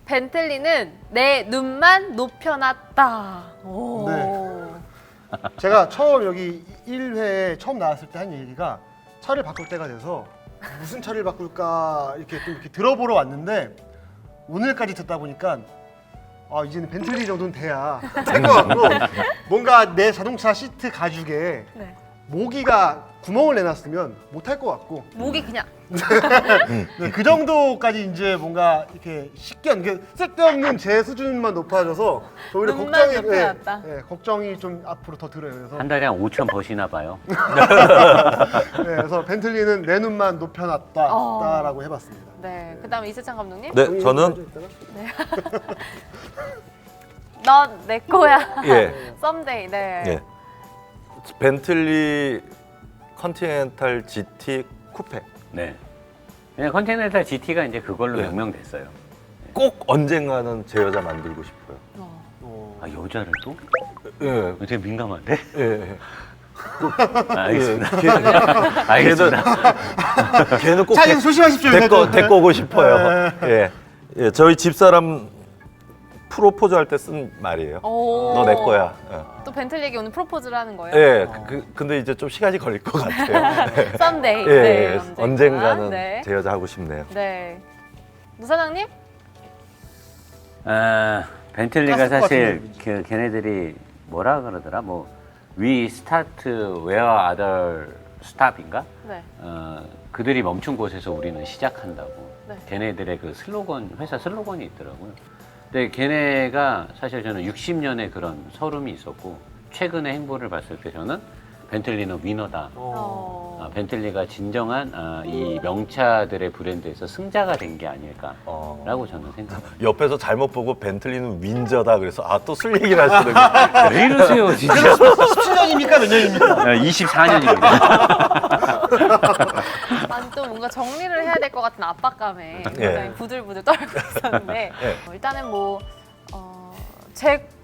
벤틀리는 내 눈만 높여놨다. 오. 네. 제가 처음 여기 1회에 처음 나왔을 때 한 얘기가 차를 바꿀 때가 돼서 무슨 차를 바꿀까 이렇게 좀 이렇게 들어보러 왔는데 오늘까지 듣다 보니까 아, 이제는 벤틀리 정도는 돼야 될 것 같고 뭔가 내 자동차 시트 가죽에 네. 모기가 구멍을 내놨으면 못할 것 같고 목이 그냥 네, 그 정도까지 이제 뭔가 이렇게 쉽게 이게 쓸데없는 제 수준만 높아져서 오히려 눈만 걱정이 높여놨다. 걱정이 좀 앞으로 더 들어요. 그래서 한 달에 한 5천 버시나 봐요. 네, 그래서 벤틀리는 내 눈만 높여놨다라고 해봤습니다. 네. 그다음에 이세찬 감독님. 네, 저는 넌 내 거야. 예, 썸데이. 네. 예. 벤틀리 컨티넨탈 GT 쿠페. 네. 그냥 컨티넨탈 GT가 이제 그걸로 네. 명명됐어요. 꼭 언젠가는 제 여자 만들고 싶어요. 아, 여자를 또? 예, 되게 민감한데? 예, 예. 아, 알겠습니다. 걔는, 알겠습니다. 걔는 꼭 자, 이거 조심하십시오. 데리고 오고 싶어요. 예, 예. 저희 집사람 프로포즈 할 때 쓴 말이에요. 오. 너 내 거야. 또 벤틀리에게 오늘 프로포즈를 하는 거예요? 예, 근데 이제 좀 시간이 걸릴 것 같아요. 썸데이. 예, 네, 예. 언젠가는 네. 제 여자 하고 싶네요. 네. 노 사장님? 아, 벤틀리가 깠을 것 사실 같은데, 걔네들이 뭐라 그러더라? 뭐 We start where other stop인가? 네. 그들이 멈춘 곳에서 우리는 시작한다고. 네. 걔네들의 그 슬로건, 회사 슬로건이 있더라고요. 근데 걔네가 사실 저는 60년의 그런 서름이 있었고 최근의 행보를 봤을 때 저는 벤틀리는 위너다. 벤틀리가 진정한 이 명차들의 브랜드에서 승자가 된 게 아닐까라고 저는 생각합니다. 옆에서 잘못 보고 벤틀리는 윈저다 그래서 아 또 술 얘기를 하시더라고요. 왜 이러세요, 진짜? 17년입니까? 몇 년입니까? 24년입니다. 아니 또 뭔가 정리를 해야 될 것 같은 압박감에 예. 굉장히 부들부들 떨고 있었는데 예. 일단은 뭐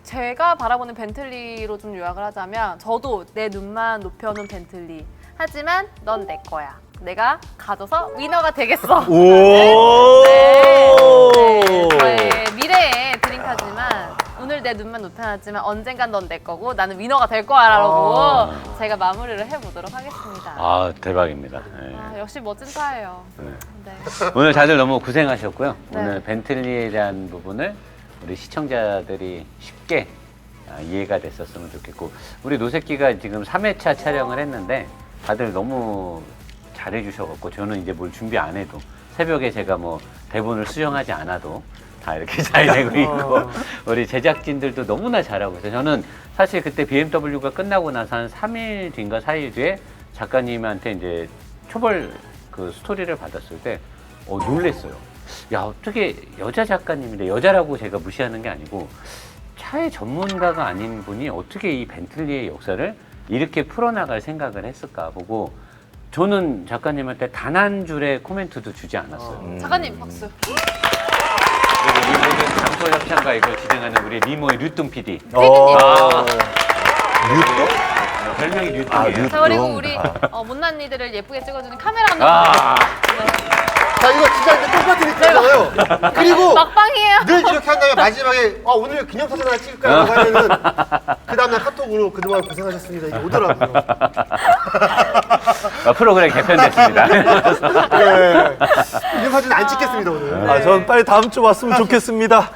제가 바라보는 벤틀리로 좀 요약을 하자면 저도 내 눈만 높여놓은 벤틀리 하지만 넌 내 거야. 내가 가져서 위너가 되겠어. 오! 네, 저의 미래의 드림카지만 오늘 내 눈만 높여놨지만 언젠간 넌 내 거고 나는 위너가 될 거야라고 제가 마무리를 해보도록 하겠습니다. 아, 대박입니다. 네. 역시 멋진 차예요. 네. 오늘 다들 너무 고생하셨고요. 네. 오늘 벤틀리에 대한 부분을 우리 시청자들이 쉽게 이해가 됐었으면 좋겠고 우리 노새끼가 지금 3회차 촬영을 했는데 다들 너무 잘해주셔갖고 저는 이제 뭘 준비 안 해도 새벽에 제가 뭐 대본을 수정하지 않아도 다 이렇게 잘 되고 있고 우리 제작진들도 너무나 잘하고 있어요. 저는 사실 그때 BMW가 끝나고 나서 한 3일 뒤인가 4일 뒤에 작가님한테 이제 초벌 그 스토리를 받았을 때 놀랬어요. 야, 어떻게 여자 작가님인데 여자라고 제가 무시하는 게 아니고 차의 전문가가 아닌 분이 어떻게 이 벤틀리의 역사를 이렇게 풀어나갈 생각을 했을까 보고 저는 작가님한테 단 한 줄의 코멘트도 주지 않았어요. 작가님 박수. 그리고 이 모든 장소 협찬과 이걸 진행하는 우리 리모의 류뚱 PD. 류뚱? 별명이 류뚱이에요. 자 그리고 우리 못난 이들을 예쁘게 찍어주는 카메라 감독. 자, 이거 진짜 이제 똑같은 느낌이잖아요. 그리고 막방이에요. 늘 이렇게 한 다음에 마지막에 오늘 기념사진 하나 찍을까요? 하면은 그 다음날 카톡으로 그동안 고생하셨습니다. 이게 오더라고요. 프로그램 개편됐습니다. 네. 기념사진 안 찍겠습니다, 오늘. 아, 전 빨리 다음 주 왔으면 좋겠습니다.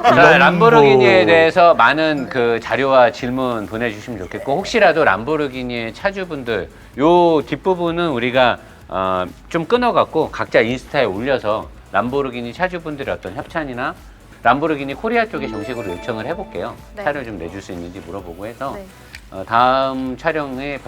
자, 람보르기니에 대해서 많은 그 자료와 질문 보내주시면 좋겠고 혹시라도 람보르기니의 차주분들 요 뒷부분은 우리가 좀 끊어갖고 각자 인스타에 올려서 람보르기니 차주분들의 어떤 협찬이나 람보르기니 코리아 쪽에 정식으로 요청을 해볼게요. 네. 차를 좀 내줄 수 있는지 물어보고 해서 네. 다음 촬영에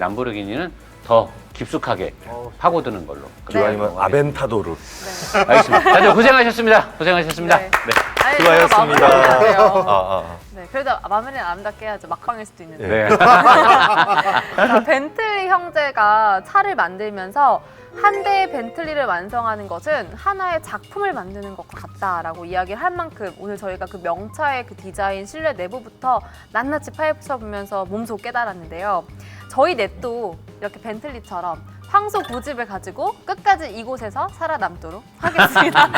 람보르기니는 더 깊숙하게 파고드는 걸로. 그리고 아니면 아벤타도르. 네. 알겠습니다. 다들 고생하셨습니다. 고생하셨습니다. 네. 네. 아니, 수고하셨습니다. 제가 마무리해야 돼요. 아. 네, 그래도 마무리는 아름답게 해야죠. 막방일 수도 있는데. 네. 자, 벤틀리 형제가 차를 만들면서 한 대의 벤틀리를 완성하는 것은 하나의 작품을 만드는 것과 같다라고 이야기를 할 만큼 오늘 저희가 그 명차의 그 디자인, 실내 내부부터 낱낱이 파헤쳐보면서 몸소 깨달았는데요. 저희 넷도 이렇게 벤틀리처럼 황소 고집을 가지고 끝까지 이곳에서 살아남도록 하겠습니다.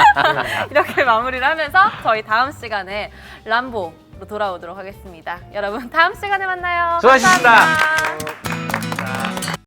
이렇게 마무리를 하면서 저희 다음 시간에 람보로 돌아오도록 하겠습니다. 여러분 다음 시간에 만나요. 수고하셨습니다. 감사합니다.